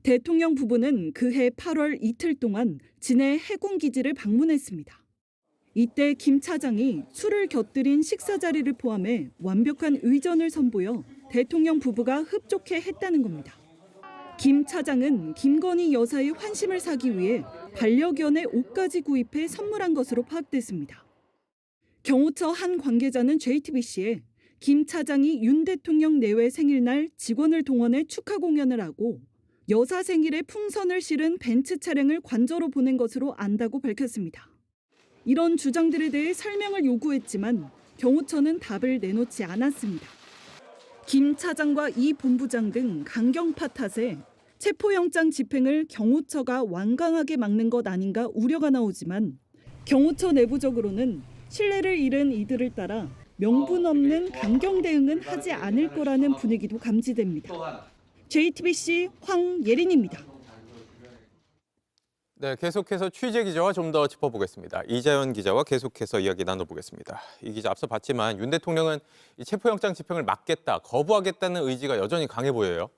대통령 부부는 그해 8월 이틀 동안 진해 해군기지를 방문했습니다. 이때 김 차장이 술을 곁들인 식사 자리를 포함해 완벽한 의전을 선보여 대통령 부부가 흡족해 했다는 겁니다. 김 차장은 김건희 여사의 환심을 사기 위해 반려견의 옷까지 구입해 선물한 것으로 파악됐습니다. 경호처 한 관계자는 JTBC에 김 차장이 윤 대통령 내외 생일날 직원을 동원해 축하 공연을 하고 여사 생일에 풍선을 실은 벤츠 차량을 관저로 보낸 것으로 안다고 밝혔습니다. 이런 주장들에 대해 설명을 요구했지만 경호처는 답을 내놓지 않았습니다. 김 차장과 이 본부장 등 강경파 탓에 체포영장 집행을 경호처가 완강하게 막는 것 아닌가 우려가 나오지만 경호처 내부적으로는 신뢰를 잃은 이들을 따라 명분 없는 강경 대응은 하지 않을 거라는 분위기도 감지됩니다. JTBC 황예린입니다. 네, 계속해서 취재 기자와 좀 더 짚어보겠습니다. 이자연 기자와 계속해서 이야기 나눠보겠습니다. 이 기자 앞서 봤지만 윤 대통령은 이 체포영장 집행을 막겠다, 거부하겠다는 의지가 여전히 강해 보여요.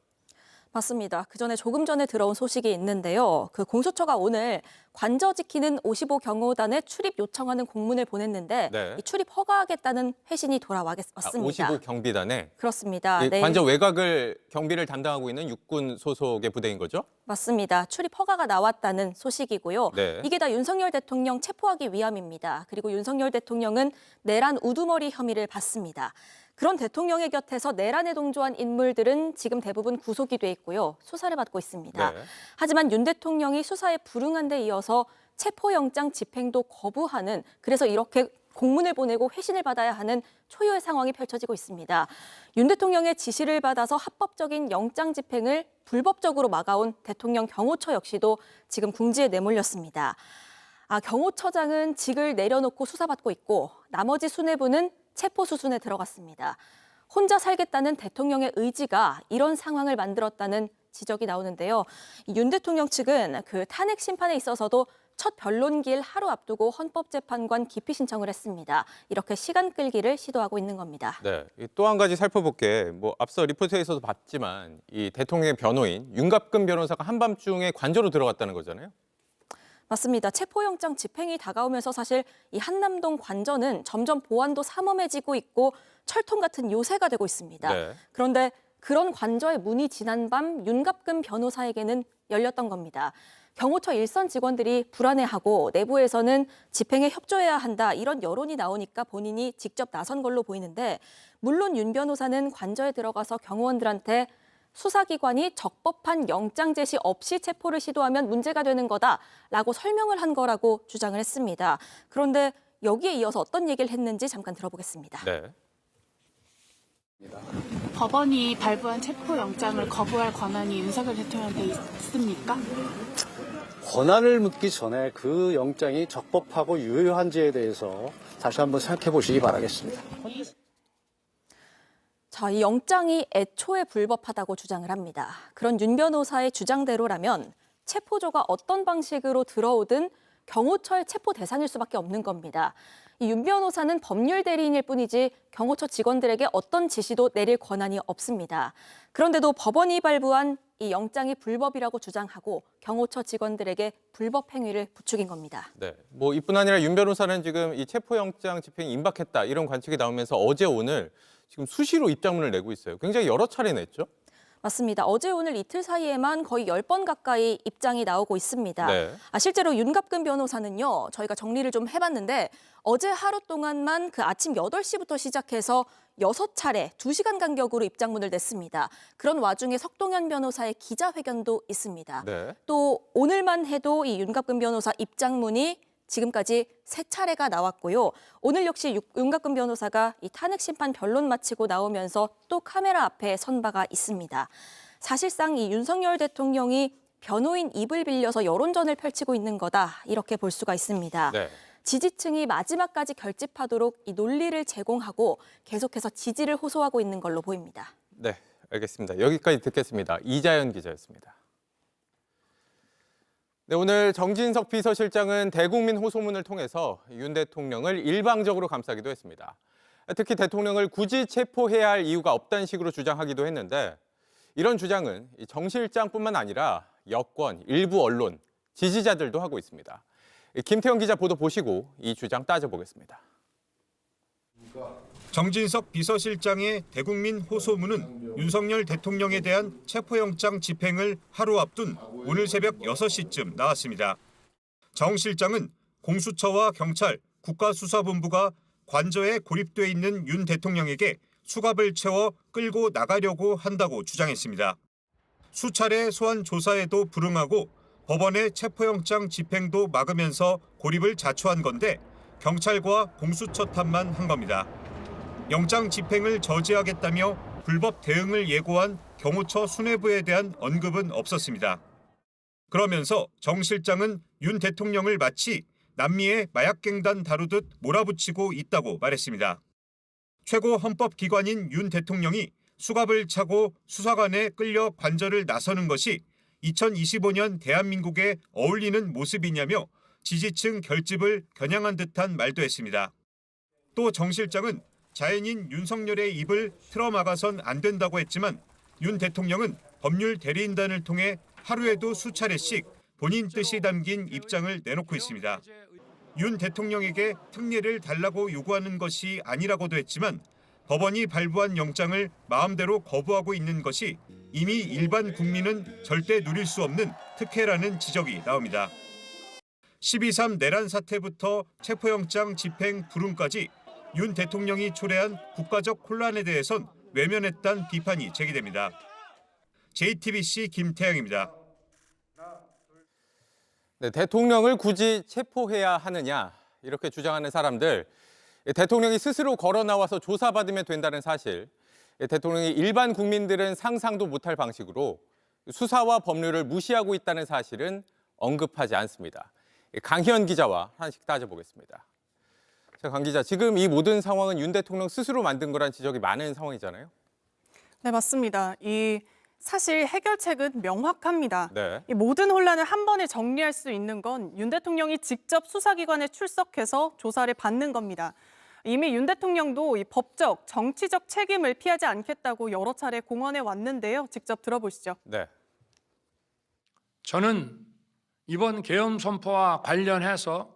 맞습니다. 그전에 조금 전에 들어온 소식이 있는데요. 그 공수처가 오늘 관저 지키는 55 경호단에 출입 요청하는 공문을 보냈는데 네. 이 출입 허가하겠다는 회신이 돌아왔습니다. 55 경비단에 그렇습니다. 네. 관저 외곽을 경비를 담당하고 있는 육군 소속의 부대인 거죠? 맞습니다. 출입 허가가 나왔다는 소식이고요. 네. 이게 다 윤석열 대통령 체포하기 위함입니다. 그리고 윤석열 대통령은 내란 우두머리 혐의를 받습니다. 그런 대통령의 곁에서 내란에 동조한 인물들은 지금 대부분 구속이 돼 있고요. 수사를 받고 있습니다. 네. 하지만 윤 대통령이 수사에 불응한 데 이어서 체포영장 집행도 거부하는, 그래서 이렇게 공문을 보내고 회신을 받아야 하는 초유의 상황이 펼쳐지고 있습니다. 윤 대통령의 지시를 받아서 합법적인 영장 집행을 불법적으로 막아온 대통령 경호처 역시도 지금 궁지에 내몰렸습니다. 경호처장은 직을 내려놓고 수사받고 있고 나머지 수뇌부는 체포 수순에 들어갔습니다. 혼자 살겠다는 대통령의 의지가 이런 상황을 만들었다는 지적이 나오는데요. 윤 대통령 측은 그 탄핵 심판에 있어서도 첫 변론기일 하루 앞두고 헌법재판관 기피 신청을 했습니다. 이렇게 시간 끌기를 시도하고 있는 겁니다. 네, 또 한 가지 살펴볼 게 앞서 리포트에서도 봤지만 이 대통령의 변호인 윤갑근 변호사가 한밤중에 관저로 들어갔다는 거잖아요. 맞습니다. 체포영장 집행이 다가오면서 사실 이 한남동 관저는 점점 보안도 삼엄해지고 있고 철통 같은 요새가 되고 있습니다. 네. 그런데 그런 관저의 문이 지난밤 윤갑근 변호사에게는 열렸던 겁니다. 경호처 일선 직원들이 불안해하고 내부에서는 집행에 협조해야 한다, 이런 여론이 나오니까 본인이 직접 나선 걸로 보이는데, 물론 윤 변호사는 관저에 들어가서 경호원들한테 수사기관이 적법한 영장 제시 없이 체포를 시도하면 문제가 되는 거다라고 설명을 한 거라고 주장을 했습니다. 그런데 여기에 이어서 어떤 얘기를 했는지 잠깐 들어보겠습니다. 네. 법원이 발부한 체포영장을 거부할 권한이 윤석열 대통령한테 있습니까? 권한을 묻기 전에 그 영장이 적법하고 유효한지에 대해서 다시 한번 생각해 보시기 바라겠습니다. 이 영장이 애초에 불법하다고 주장을 합니다. 그런 윤 변호사의 주장대로라면 체포조가 어떤 방식으로 들어오든 경호처의 체포 대상일 수밖에 없는 겁니다. 이 윤 변호사는 법률 대리인일 뿐이지 경호처 직원들에게 어떤 지시도 내릴 권한이 없습니다. 그런데도 법원이 발부한 이 영장이 불법이라고 주장하고 경호처 직원들에게 불법 행위를 부추긴 겁니다. 네, 뭐 이뿐 아니라 윤 변호사는 지금 이 체포영장 집행이 임박했다 이런 관측이 나오면서 어제 오늘 지금 수시로 입장문을 내고 있어요. 굉장히 여러 차례 냈죠? 맞습니다. 어제 오늘 이틀 사이에만 거의 10번 가까이 입장이 나오고 있습니다. 네. 실제로 윤갑근 변호사는요. 저희가 정리를 좀 해봤는데 어제 하루 동안만 그 아침 8시부터 시작해서 6차례 2시간 간격으로 입장문을 냈습니다. 그런 와중에 석동현 변호사의 기자회견도 있습니다. 네. 또 오늘만 해도 이 윤갑근 변호사 입장문이 지금까지 3차례가 나왔고요. 오늘 역시 윤갑근 변호사가 이 탄핵 심판 변론 마치고 나오면서 또 카메라 앞에 선 바가 있습니다. 사실상 이 윤석열 대통령이 변호인 입을 빌려서 여론전을 펼치고 있는 거다 이렇게 볼 수가 있습니다. 네. 지지층이 마지막까지 결집하도록 이 논리를 제공하고 계속해서 지지를 호소하고 있는 걸로 보입니다. 네, 알겠습니다. 여기까지 듣겠습니다. 이자연 기자였습니다. 네, 오늘 정진석 비서실장은 대국민 호소문을 통해서 윤 대통령을 일방적으로 감싸기도 했습니다. 특히 대통령을 굳이 체포해야 할 이유가 없다는 식으로 주장하기도 했는데 이런 주장은 정 실장뿐만 아니라 여권, 일부 언론, 지지자들도 하고 있습니다. 김태형 기자 보도 보시고 이 주장 따져보겠습니다. 정진석 비서실장의 대국민 호소문은 윤석열 대통령에 대한 체포영장 집행을 하루 앞둔 오늘 새벽 6시쯤 나왔습니다. 정 실장은 공수처와 경찰, 국가수사본부가 관저에 고립돼 있는 윤 대통령에게 수갑을 채워 끌고 나가려고 한다고 주장했습니다. 수차례 소환 조사에도 불응하고 법원의 체포영장 집행도 막으면서 고립을 자초한 건데 경찰과 공수처 탓만 한 겁니다. 영장 집행을 저지하겠다며 불법 대응을 예고한 경호처 수뇌부에 대한 언급은 없었습니다. 그러면서 정 실장은 윤 대통령을 마치 남미의 마약갱단 다루듯 몰아붙이고 있다고 말했습니다. 최고 헌법기관인 윤 대통령이 수갑을 차고 수사관에 끌려 관저를 나서는 것이 2025년 대한민국에 어울리는 모습이냐며 지지층 결집을 겨냥한 듯한 말도 했습니다. 또 정 실장은 자연인 윤석열의 입을 틀어막아선 안 된다고 했지만 윤 대통령은 법률 대리인단을 통해 하루에도 수차례씩 본인 뜻이 담긴 입장을 내놓고 있습니다. 윤 대통령에게 특례를 달라고 요구하는 것이 아니라고도 했지만 법원이 발부한 영장을 마음대로 거부하고 있는 것이 이미 일반 국민은 절대 누릴 수 없는 특혜라는 지적이 나옵니다. 12.3 내란 사태부터 체포영장 집행 불응까지 윤 대통령이 초래한 국가적 혼란에 대해선 외면했다는 비판이 제기됩니다. JTBC 김태형입니다. 네, 대통령을 굳이 체포해야 하느냐 이렇게 주장하는 사람들, 대통령이 스스로 걸어 나와서 조사받으면 된다는 사실, 대통령이 일반 국민들은 상상도 못할 방식으로 수사와 법률을 무시하고 있다는 사실은 언급하지 않습니다. 강희연 기자와 하나씩 따져보겠습니다. 자, 강 기자, 지금 이 모든 상황은 윤 대통령 스스로 만든 거란 지적이 많은 상황이잖아요. 네, 맞습니다. 사실 해결책은 명확합니다. 네. 이 모든 혼란을 한 번에 정리할 수 있는 건 윤 대통령이 직접 수사기관에 출석해서 조사를 받는 겁니다. 이미 윤 대통령도 이 법적, 정치적 책임을 피하지 않겠다고 여러 차례 공언해 왔는데요. 직접 들어보시죠. 네. 저는 이번 계엄 선포와 관련해서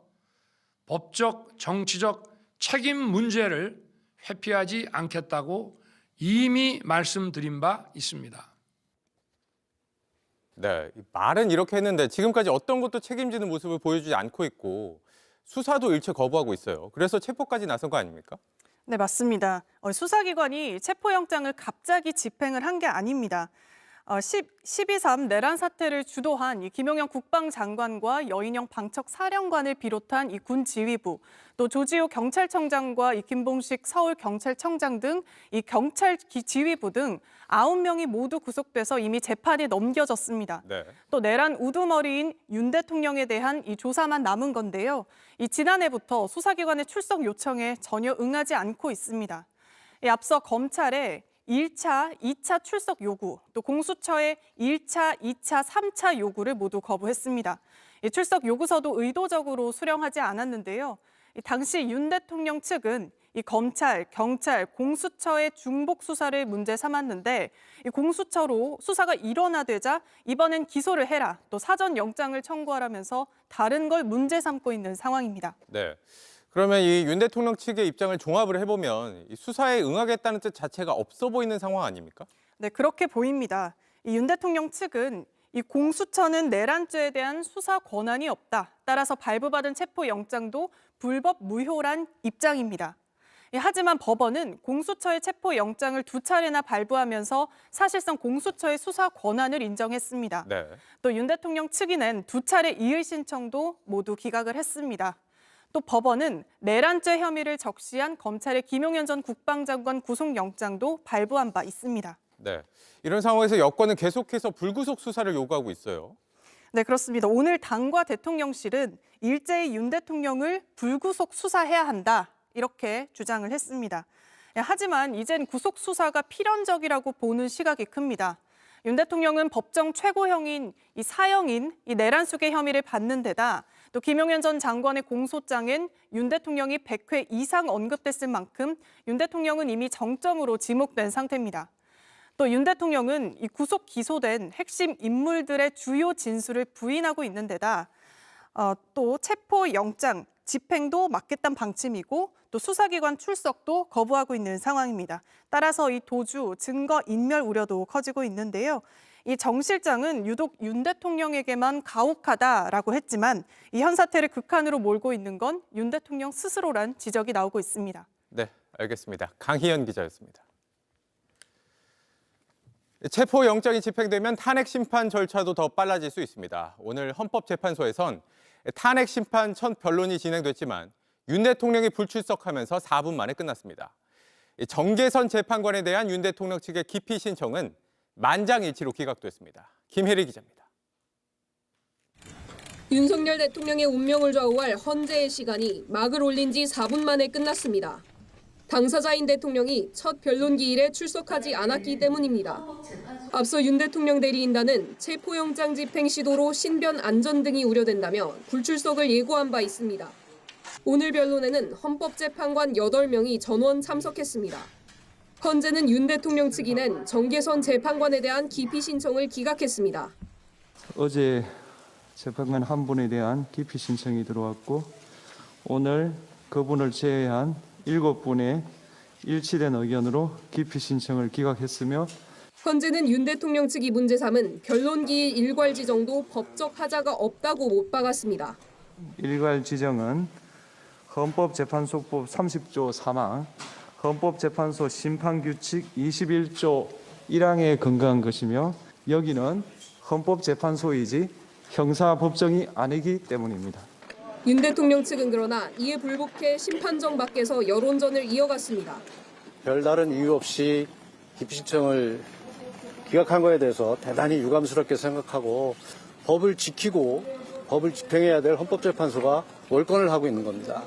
법적, 정치적 책임 문제를 회피하지 않겠다고 이미 말씀드린 바 있습니다. 네, 말은 이렇게 했는데 지금까지 어떤 것도 책임지는 모습을 보여주지 않고 있고 수사도 일체 거부하고 있어요. 그래서 체포까지 나선 거 아닙니까? 네, 맞습니다. 수사기관이 체포영장을 갑자기 집행을 한 게 아닙니다. 12.3 내란 사태를 주도한 이 김용현 국방장관과 여인영 방척사령관을 비롯한 이 군 지휘부, 또 조지호 경찰청장과 이 김봉식 서울경찰청장 등 이 경찰 지휘부 등 9명이 모두 구속돼서 이미 재판에 넘겨졌습니다. 네. 또 내란 우두머리인 윤 대통령에 대한 이 조사만 남은 건데요. 지난해부터 수사기관의 출석 요청에 전혀 응하지 않고 있습니다. 앞서 검찰에 1차, 2차 출석 요구, 또 공수처의 1차, 2차, 3차 요구를 모두 거부했습니다. 출석 요구서도 의도적으로 수령하지 않았는데요. 당시 윤 대통령 측은 이 검찰, 경찰, 공수처의 중복 수사를 문제 삼았는데 이 공수처로 수사가 일원화되자 이번엔 기소를 해라, 또 사전 영장을 청구하라면서 다른 걸 문제 삼고 있는 상황입니다. 네. 그러면 이 윤 대통령 측의 입장을 종합을 해보면 이 수사에 응하겠다는 뜻 자체가 없어 보이는 상황 아닙니까? 네, 그렇게 보입니다. 이 윤 대통령 측은 이 공수처는 내란죄에 대한 수사 권한이 없다. 따라서 발부받은 체포영장도 불법 무효란 입장입니다. 하지만 법원은 공수처의 체포영장을 2차례나 발부하면서 사실상 공수처의 수사 권한을 인정했습니다. 네. 또 윤 대통령 측이 낸 2차례 이의 신청도 모두 기각을 했습니다. 또 법원은 내란죄 혐의를 적시한 검찰의 김용현 전 국방장관 구속영장도 발부한 바 있습니다. 네. 이런 상황에서 여권은 계속해서 불구속 수사를 요구하고 있어요. 네, 그렇습니다. 오늘 당과 대통령실은 일제히 윤 대통령을 불구속 수사해야 한다, 이렇게 주장을 했습니다. 하지만 이젠 구속 수사가 필연적이라고 보는 시각이 큽니다. 윤 대통령은 법정 최고형인 이 사형인 이 내란 수괴 혐의를 받는 데다 또 김용현 전 장관의 공소장엔 윤 대통령이 100회 이상 언급됐을 만큼 윤 대통령은 이미 정점으로 지목된 상태입니다. 또 윤 대통령은 이 구속 기소된 핵심 인물들의 주요 진술을 부인하고 있는 데다 또 체포영장 집행도 막겠다는 방침이고 또 수사기관 출석도 거부하고 있는 상황입니다. 따라서 이 도주, 증거 인멸 우려도 커지고 있는데요. 이 정 실장은 유독 윤 대통령에게만 가혹하다라고 했지만 이 현 사태를 극한으로 몰고 있는 건 윤 대통령 스스로란 지적이 나오고 있습니다. 네, 알겠습니다. 강희연 기자였습니다. 체포영장이 집행되면 탄핵 심판 절차도 더 빨라질 수 있습니다. 오늘 헌법재판소에선 탄핵 심판 첫 변론이 진행됐지만 윤 대통령이 불출석하면서 4분 만에 끝났습니다. 정계선 재판관에 대한 윤 대통령 측의 기피 신청은 만장일치로 기각됐습니다. 김혜리 기자입니다. 윤석열 대통령의 운명을 좌우할 헌재의 시간이 막을 올린 지 4분 만에 끝났습니다. 당사자인 대통령이 첫 변론 기일에 출석하지 않았기 때문입니다. 앞서 윤 대통령 대리인단은 체포영장 집행 시도로 신변 안전 등이 우려된다며 불출석을 예고한 바 있습니다. 오늘 변론에는 헌법재판관 8명이 전원 참석했습니다. 헌재는 윤 대통령 측이 낸 정계선 재판관에 대한 기피 신청을 기각했습니다. 어제 재판관 한 분에 대한 기피 신청이 들어왔고 오늘 그분을 제외한 7분의 일치된 의견으로 기피 신청을 기각했으며 헌재는 윤 대통령 측이 문제 삼은 변론 기일 일괄 지정도 법적 하자가 없다고 못 박았습니다. 일괄 지정은 헌법재판소법 30조 3항, 헌법재판소 심판규칙 21조 1항에 근거한 것이며 여기는 헌법재판소이지 형사법정이 아니기 때문입니다. 윤 대통령 측은 그러나 이에 불복해 심판정 밖에서 여론전을 이어갔습니다. 별다른 이유 없이 기피 신청을 기각한 거에 대해서 대단히 유감스럽게 생각하고 법을 지키고 법을 집행해야 될 헌법재판소가 월권을 하고 있는 겁니다.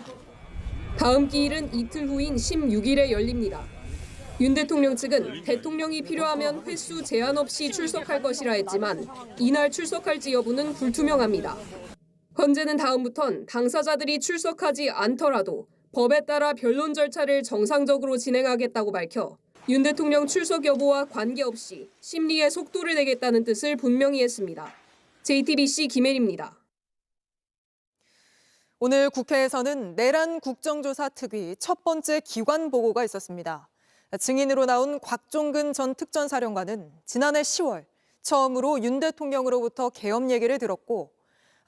다음 기일은 이틀 후인 16일에 열립니다. 윤 대통령 측은 대통령이 필요하면 횟수 제한 없이 출석할 것이라 했지만 이날 출석할지 여부는 불투명합니다. 헌재는 다음부턴 당사자들이 출석하지 않더라도 법에 따라 변론 절차를 정상적으로 진행하겠다고 밝혀 윤 대통령 출석 여부와 관계없이 심리에 속도를 내겠다는 뜻을 분명히 했습니다. JTBC 김혜리입니다. 오늘 국회에서는 내란 국정조사 특위 첫 번째 기관 보고가 있었습니다. 증인으로 나온 곽종근 전 특전사령관은 지난해 10월 처음으로 윤 대통령으로부터 계엄 얘기를 들었고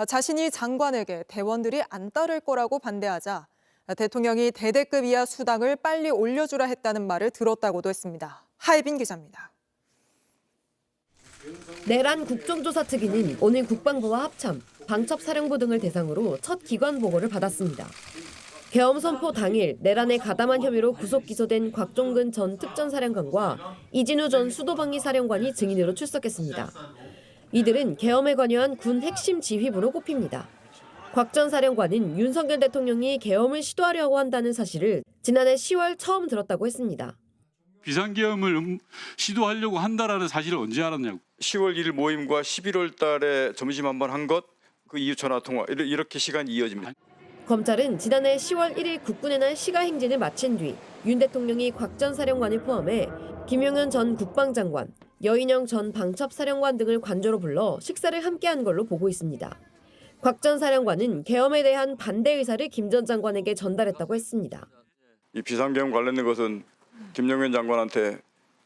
자신이 장관에게 대원들이 안 따를 거라고 반대하자 대통령이 대대급 이하 수당을 빨리 올려주라 했다는 말을 들었다고도 했습니다. 하예빈 기자입니다. 내란 국정조사 특위는 오늘 국방부와 합참, 방첩사령부 등을 대상으로 첫 기관 보고를 받았습니다. 계엄 선포 당일 내란에 가담한 혐의로 구속 기소된 곽종근 전 특전사령관과 이진우 전 수도방위사령관이 증인으로 출석했습니다. 이들은 계엄에 관여한 군 핵심 지휘부로 꼽힙니다. 곽 전 사령관은 윤석열 대통령이 계엄을 시도하려고 한다는 사실을 지난해 10월 처음 들었다고 했습니다. 비상계엄을 시도하려고 한다라는 사실을 언제 알았냐고. 10월 1일 모임과 11월 달에 점심 한번 한 것, 그 이후 전화 통화 이렇게 시간이 이어집니다. 검찰은 지난해 10월 1일 국군의 날 시가 행진을 마친 뒤 윤 대통령이 곽 전 사령관을 포함해 김용현 전 국방장관, 여인영 전 방첩사령관 등을 관저로 불러 식사를 함께한 걸로 보고 있습니다. 곽 전 사령관은 계엄에 대한 반대 의사를 김 전 장관에게 전달했다고 했습니다. 이 비상계엄 관련된 것은 김용현 장관한테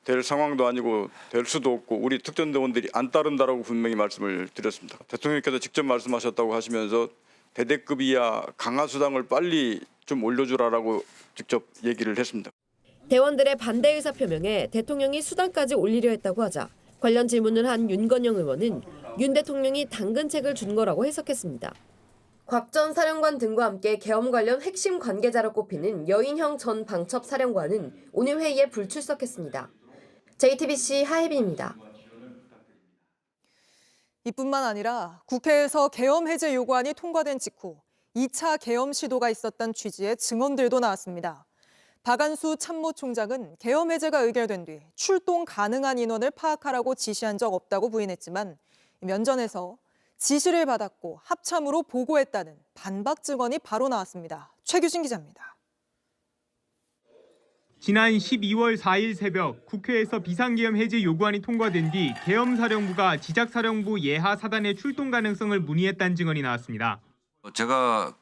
될 상황도 아니고 될 수도 없고 우리 특전대원들이 안 따른다라고 분명히 말씀을 드렸습니다. 대통령께서 직접 말씀하셨다고 하시면서 대대급 이하 강화 수당을 빨리 좀 올려주라라고 직접 얘기를 했습니다. 대원들의 반대 의사 표명에 대통령이 수당까지 올리려 했다고 하자 관련 질문을 한 윤건영 의원은 윤 대통령이 당근책을 준 거라고 해석했습니다. 곽 전 사령관 등과 함께 계엄 관련 핵심 관계자로 꼽히는 여인형 전 방첩사령관은 오늘 회의에 불출석했습니다. JTBC 하혜빈입니다. 이뿐만 아니라 국회에서 계엄 해제 요구안이 통과된 직후 2차 계엄 시도가 있었던 취지의 증언들도 나왔습니다. 박안수 참모총장은 계엄 해제가 의결된 뒤 출동 가능한 인원을 파악하라고 지시한 적 없다고 부인했지만 면전에서 지시를 받았고 합참으로 보고했다는 반박 증언이 바로 나왔습니다. 최규진 기자입니다. 지난 12월 4일 새벽 국회에서 비상계엄 해제 요구안이 통과된 뒤 계엄사령부가 지작사령부 예하 사단의 출동 가능성을 문의했다는 증언이 나왔습니다. 제가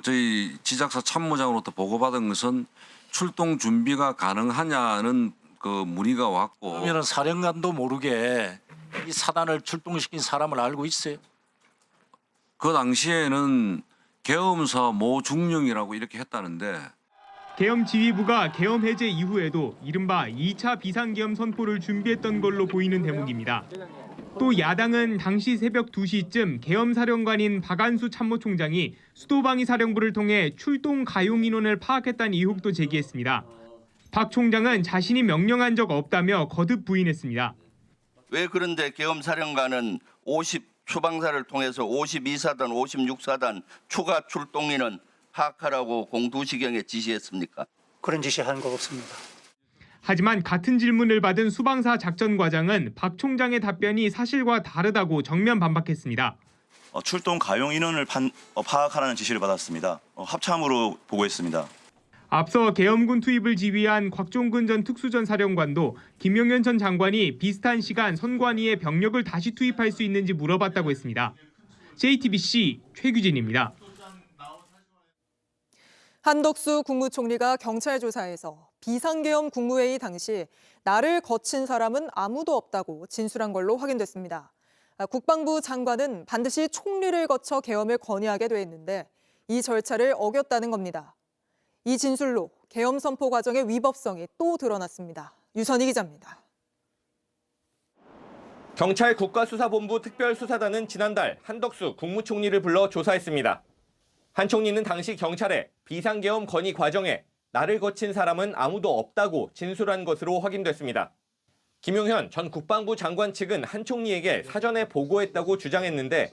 저희 지작사 참모장으로부터 보고받은 것은 출동 준비가 가능하냐는 문의가 왔고. 그러면 사령관도 모르게 이 사단을 출동시킨 사람을 알고 있어요? 그 당시에는 계엄사 모 중령이라고 이렇게 했다는데. 계엄지휘부가 계엄 해제 이후에도 이른바 2차 비상계엄 선포를 준비했던 걸로 보이는 대목입니다. 또 야당은 당시 새벽 2시쯤 계엄사령관인 박안수 참모총장이 수도방위사령부를 통해 출동 가용 인원을 파악했다는 의혹도 제기했습니다. 박 총장은 자신이 명령한 적 없다며 거듭 부인했습니다. 왜 그런데 계엄사령관은 수방사를 통해서 52사단, 56사단 추가 출동 인원 파악하라고 02시경에 지시했습니까? 그런 지시한 거 없습니다. 하지만 같은 질문을 받은 수방사 작전과장은 박 총장의 답변이 사실과 다르다고 정면 반박했습니다. 출동 가용 인원을 파악하라는 지시를 받았습니다. 합참으로 보고했습니다. 앞서 계엄군 투입을 지휘한 곽종근 전 특수전 사령관도 김용현 전 장관이 비슷한 시간 선관위에 병력을 다시 투입할 수 있는지 물어봤다고 했습니다. JTBC 최규진입니다. 한덕수 국무총리가 경찰 조사에서 비상계엄 국무회의 당시 나를 거친 사람은 아무도 없다고 진술한 걸로 확인됐습니다. 국방부 장관은 반드시 총리를 거쳐 계엄을 건의하게 돼 있는데 이 절차를 어겼다는 겁니다. 이 진술로 계엄 선포 과정의 위법성이 또 드러났습니다. 유선희 기자입니다. 경찰 국가수사본부 특별수사단은 지난달 한덕수 국무총리를 불러 조사했습니다. 한 총리는 당시 경찰에 비상계엄 건의 과정에 나를 거친 사람은 아무도 없다고 진술한 것으로 확인됐습니다. 김용현 전 국방부 장관 측은 한 총리에게 사전에 보고했다고 주장했는데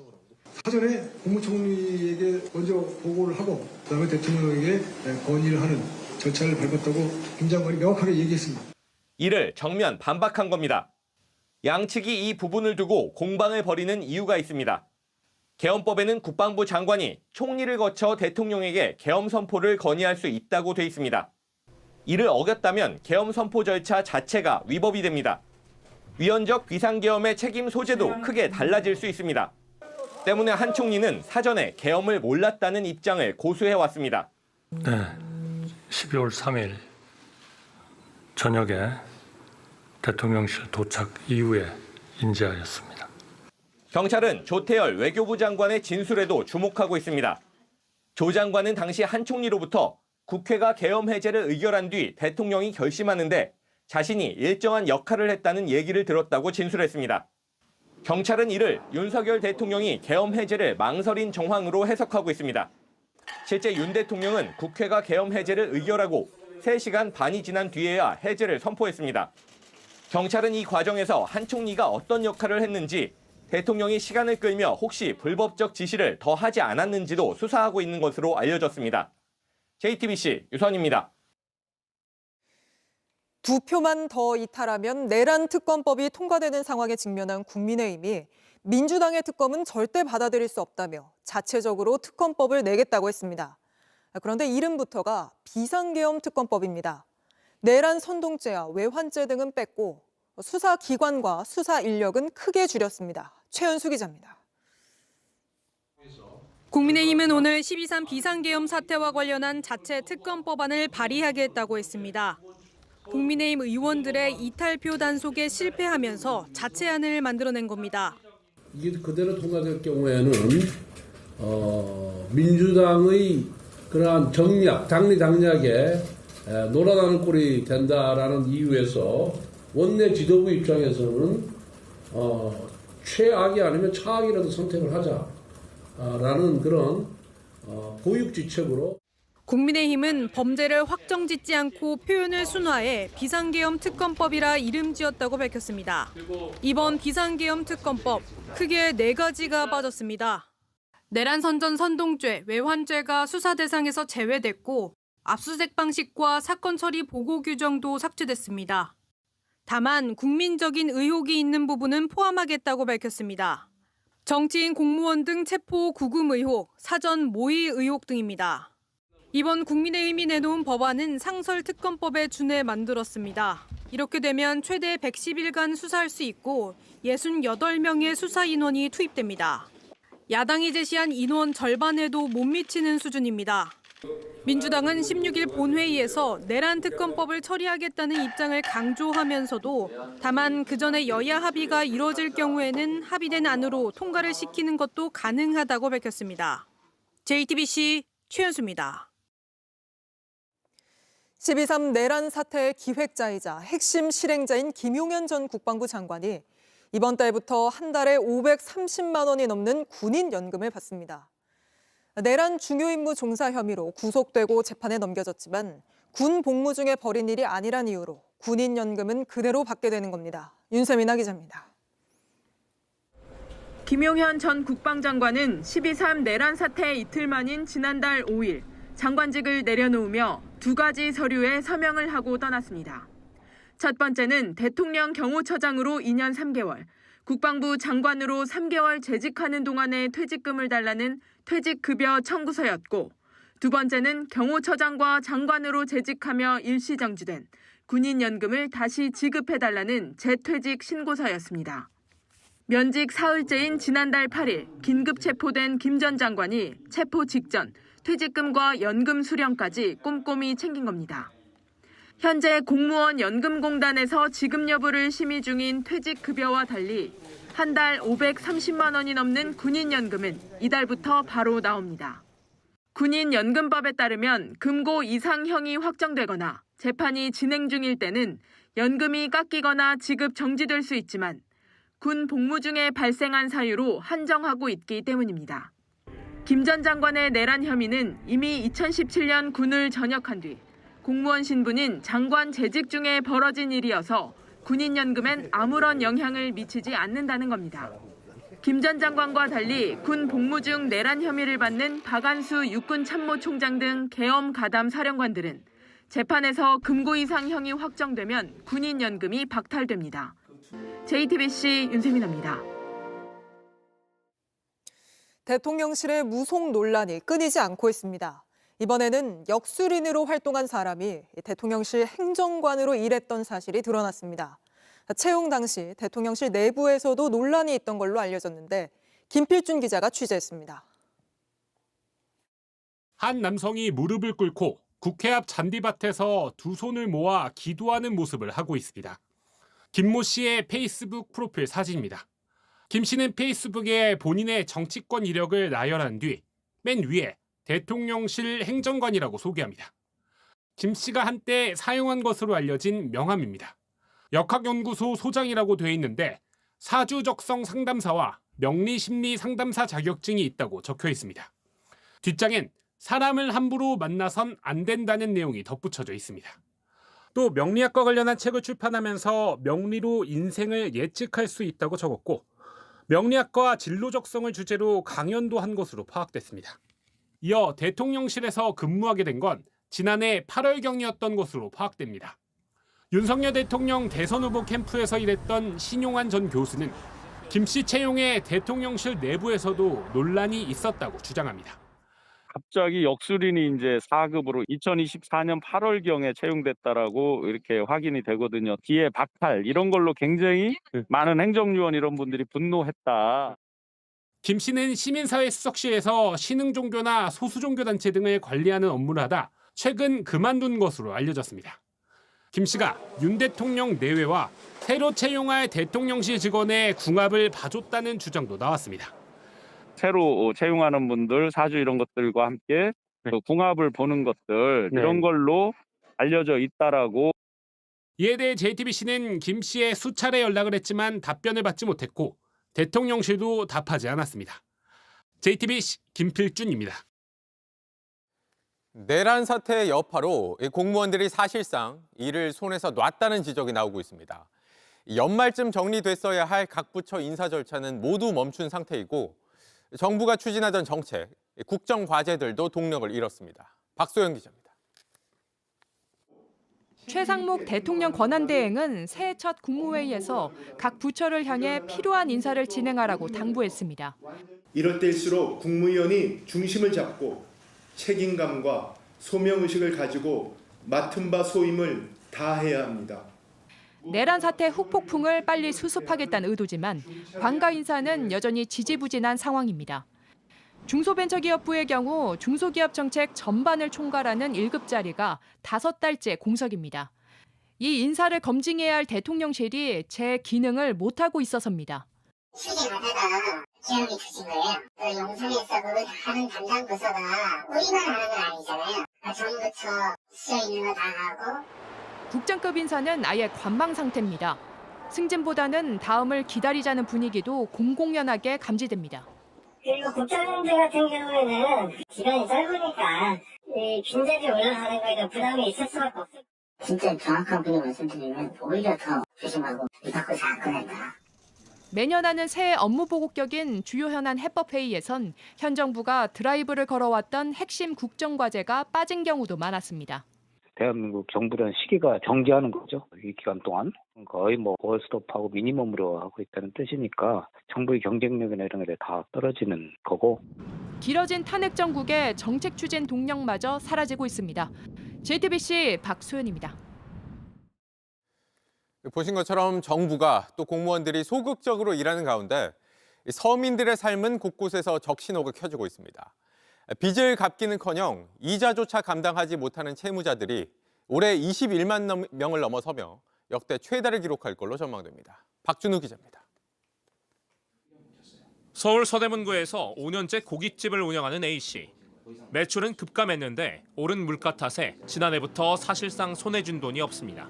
사전에 국무총리에게 먼저 보고를 하고 그다음에 대통령에게 건의를 하는 절차를 밟았다고 김 장관이 명확하게 얘기했습니다. 이를 정면 반박한 겁니다. 양측이 이 부분을 두고 공방을 벌이는 이유가 있습니다. 계엄법에는 국방부 장관이 총리를 거쳐 대통령에게 계엄 선포를 건의할 수 있다고 돼 있습니다. 이를 어겼다면 계엄 선포 절차 자체가 위법이 됩니다. 위헌적 비상계엄의 책임 소재도 크게 달라질 수 있습니다. 때문에 한 총리는 사전에 계엄을 몰랐다는 입장을 고수해왔습니다. 네, 12월 3일 저녁에 대통령실 도착 이후에 인지하였습니다. 경찰은 조태열 외교부 장관의 진술에도 주목하고 있습니다. 조 장관은 당시 한 총리로부터 국회가 계엄 해제를 의결한 뒤 대통령이 결심하는데 자신이 일정한 역할을 했다는 얘기를 들었다고 진술했습니다. 경찰은 이를 윤석열 대통령이 계엄 해제를 망설인 정황으로 해석하고 있습니다. 실제 윤 대통령은 국회가 계엄 해제를 의결하고 3시간 반이 지난 뒤에야 해제를 선포했습니다. 경찰은 이 과정에서 한 총리가 어떤 역할을 했는지 대통령이 시간을 끌며 혹시 불법적 지시를 더 하지 않았는지도 수사하고 있는 것으로 알려졌습니다. JTBC 유선입니다. 2표만 더 이탈하면 내란 특검법이 통과되는 상황에 직면한 국민의힘이 민주당의 특검은 절대 받아들일 수 없다며 자체적으로 특검법을 내겠다고 했습니다. 그런데 이름부터가 비상계엄 특검법입니다. 내란 선동죄와 외환죄 등은 뺐고 수사기관과 수사 인력은 크게 줄였습니다. 최연수 기자입니다. 국민의힘은 오늘 12.3 비상계엄 사태와 관련한 자체 특검법안을 발의하겠다고 했습니다. 국민의힘 의원들의 이탈표 단속에 실패하면서 자체안을 만들어낸 겁니다. 이게 그대로 통과될 경우에는 민주당의 그러한 정략, 장리장략에 놀아나는 꼴이 된다라는 이유에서 원내 지도부 입장에서는 최악이 아니면 차악이라도 선택을 하자라는 그런 보육지책으로 국민의힘은 범죄를 확정짓지 않고 표현을 순화해 비상계엄 특검법이라 이름 지었다고 밝혔습니다. 이번 비상계엄 특검법 크게 4가지가 빠졌습니다. 내란 선전 선동죄, 외환죄가 수사 대상에서 제외됐고 압수수색 방식과 사건 처리 보고 규정도 삭제됐습니다. 다만 국민적인 의혹이 있는 부분은 포함하겠다고 밝혔습니다. 정치인, 공무원 등 체포 구금 의혹, 사전 모의 의혹 등입니다. 이번 국민의힘이 내놓은 법안은 상설특검법에 준해 만들었습니다. 이렇게 되면 최대 110일간 수사할 수 있고 68명의 수사 인원이 투입됩니다. 야당이 제시한 인원 절반에도 못 미치는 수준입니다. 민주당은 16일 본회의에서 내란 특검법을 처리하겠다는 입장을 강조하면서도 다만 그 전에 여야 합의가 이뤄질 경우에는 합의된 안으로 통과를 시키는 것도 가능하다고 밝혔습니다. JTBC 최연수입니다. 12.3 내란 사태의 기획자이자 핵심 실행자인 김용현 전 국방부 장관이 이번 달부터 한 달에 530만 원이 넘는 군인연금을 받습니다. 내란 중요 임무 종사 혐의로 구속되고 재판에 넘겨졌지만 군 복무 중에 벌인 일이 아니란 이유로 군인연금은 그대로 받게 되는 겁니다. 윤세민아 기자입니다. 김용현 전 국방장관은 12.3 내란 사태 이틀 만인 지난달 5일 장관직을 내려놓으며 2가지 서류에 서명을 하고 떠났습니다. 첫 번째는 대통령 경호처장으로 2년 3개월, 국방부 장관으로 3개월 재직하는 동안의 퇴직금을 달라는 퇴직급여 청구서였고, 두 번째는 경호처장과 장관으로 재직하며 일시정지된 군인연금을 다시 지급해달라는 재퇴직 신고서였습니다. 면직 사흘째인 지난달 8일 긴급 체포된 김 전 장관이 체포 직전 퇴직금과 연금 수령까지 꼼꼼히 챙긴 겁니다. 현재 공무원 연금공단에서 지급 여부를 심의 중인 퇴직급여와 달리 한 달 530만 원이 넘는 군인연금은 이달부터 바로 나옵니다. 군인연금법에 따르면 금고 이상형이 확정되거나 재판이 진행 중일 때는 연금이 깎이거나 지급 정지될 수 있지만 군 복무 중에 발생한 사유로 한정하고 있기 때문입니다. 김 전 장관의 내란 혐의는 이미 2017년 군을 전역한 뒤 공무원 신분인 장관 재직 중에 벌어진 일이어서 군인연금엔 아무런 영향을 미치지 않는다는 겁니다. 김 전 장관과 달리 군 복무 중 내란 혐의를 받는 박안수 육군참모총장 등 계엄 가담 사령관들은 재판에서 금고 이상형이 확정되면 군인연금이 박탈됩니다. JTBC 윤세민입니다. 대통령실의 무속 논란이 끊이지 않고 있습니다. 이번에는 역술인으로 활동한 사람이 대통령실 행정관으로 일했던 사실이 드러났습니다. 채용 당시 대통령실 내부에서도 논란이 있던 걸로 알려졌는데 김필준 기자가 취재했습니다. 한 남성이 무릎을 꿇고 국회 앞 잔디밭에서 두 손을 모아 기도하는 모습을 하고 있습니다. 김모 씨의 페이스북 프로필 사진입니다. 김 씨는 페이스북에 본인의 정치권 이력을 나열한 뒤 맨 위에 대통령실 행정관이라고 소개합니다. 김 씨가 한때 사용한 것으로 알려진 명함입니다. 역학연구소 소장이라고 돼 있는데 사주적성 상담사와 명리심리 상담사 자격증이 있다고 적혀 있습니다. 뒷장엔 사람을 함부로 만나선 안 된다는 내용이 덧붙여져 있습니다. 또 명리학과 관련한 책을 출판하면서 명리로 인생을 예측할 수 있다고 적었고 명리학과 진로적성을 주제로 강연도 한 것으로 파악됐습니다. 이어 대통령실에서 근무하게 된 건 지난해 8월경이었던 것으로 파악됩니다. 윤석열 대통령 대선 후보 캠프에서 일했던 신용환 전 교수는 김 씨 채용에 대통령실 내부에서도 논란이 있었다고 주장합니다. 갑자기 역술인이 이제 4급으로 2024년 8월경에 채용됐다라고 이렇게 확인이 되거든요. 뒤에 박탈 이런 걸로 굉장히 많은 행정요원 이런 분들이 분노했다. 김 씨는 시민사회 수석실에서 신흥종교나 소수종교단체 등을 관리하는 업무를 하다 최근 그만둔 것으로 알려졌습니다. 김 씨가 윤 대통령 내외와 새로 채용할 대통령실 직원의 궁합을 봐줬다는 주장도 나왔습니다. 새로 채용하는 분들 사주 이런 것들과 함께 그 궁합을 보는 것들 이런 걸로 알려져 있다라고. 이에 대해 JTBC는 김 씨의 수차례 연락을 했지만 답변을 받지 못했고 대통령실도 답하지 않았습니다. JTBC 김필준입니다. 내란 사태의 여파로 공무원들이 사실상 일을 손에서 놨다는 지적이 나오고 있습니다. 연말쯤 정리됐어야 할 각 부처 인사 절차는 모두 멈춘 상태이고 정부가 추진하던 정책, 국정 과제들도 동력을 잃었습니다. 박소영 기자입니다. 최상목 대통령 권한대행은 새해 첫 국무회의에서 각 부처를 향해 필요한 인사를 진행하라고 당부했습니다. 이럴 때일수록 국무위원이 중심을 잡고 책임감과 소명의식을 가지고 맡은 바 소임을 다해야 합니다. 내란 사태 후폭풍을 빨리 수습하겠다는 의도지만 관가 인사는 여전히 지지부진한 상황입니다. 중소벤처기업부의 경우 중소기업 정책 전반을 총괄하는 1급 자리가 5달째 공석입니다. 이 인사를 검증해야 할 대통령실이 제 기능을 못하고 있어서입니다. 추진하다가 기억이 드신 거예요. 그 용산에서 그걸 하는 담당 부서가 우리만 하는 건 아니잖아요. 전부터 쓰여 있는 거 다 하고. 국장급 인사는 아예 관망 상태입니다. 승진보다는 다음을 기다리자는 분위기도 공공연하게 감지됩니다. 그리고 국장님들 같은 경우에는 기간이 짧으니까 빈자리 올라가는 거에 대한 부담이 있을 수밖에 없어요. 진짜 정확한 분이 말씀드리면 오히려 더 조심하고 이 밖을 잘 꺼낸다. 매년 하는 새해 업무 보고격인 주요 현안 해법회의에선 현 정부가 드라이브를 걸어왔던 핵심 국정과제가 빠진 경우도 많았습니다. 대한민국 정부라는 시기가 정지하는 거죠. 이 기간 동안 거의 올스톱하고 미니멈으로 하고 있다는 뜻이니까 정부의 경쟁력이나 이런 게 다 떨어지는 거고. 길어진 탄핵 정국의 정책 추진 동력마저 사라지고 있습니다. JTBC 박소연입니다. 보신 것처럼 정부가 또 공무원들이 소극적으로 일하는 가운데 서민들의 삶은 곳곳에서 적신호가 켜지고 있습니다. 빚을 갚기는커녕 이자조차 감당하지 못하는 채무자들이 올해 21만 명을 넘어서며 역대 최다를 기록할 걸로 전망됩니다. 박준우 기자입니다. 서울 서대문구에서 5년째 고깃집을 운영하는 A씨. 매출은 급감했는데 오른 물가 탓에 지난해부터 사실상 손해준 돈이 없습니다.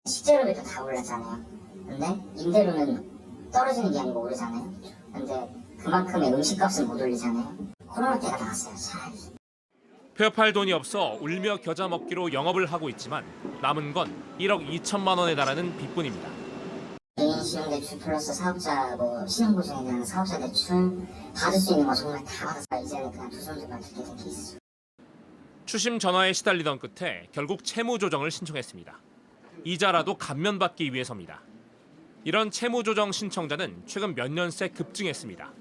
식재료비도 다 올랐잖아요. 근데 임대료는 떨어지는 게 아니고 오르잖아요. 근데 그만큼의 음식값은 못 올리잖아요. 코로나 때가 나왔어요, 차라리. 폐업할 돈이 없어 울며 겨자 먹기로 영업을 하고 있지만 남은 건 1억 2천만 원에 달하는 빚뿐입니다. 개인 신용대출 플러스 사업자 신용보증에 대한 사업자 대출 받을 수 있는 거 정말 다 받았어요. 이제는 그냥 두 손 들고 듣게 된 케이스. 추심 전화에 시달리던 끝에 결국 채무 조정을 신청했습니다. 이자라도 감면받기 위해서입니다. 이런 채무 조정 신청자는 최근 몇 년 새 급증했습니다.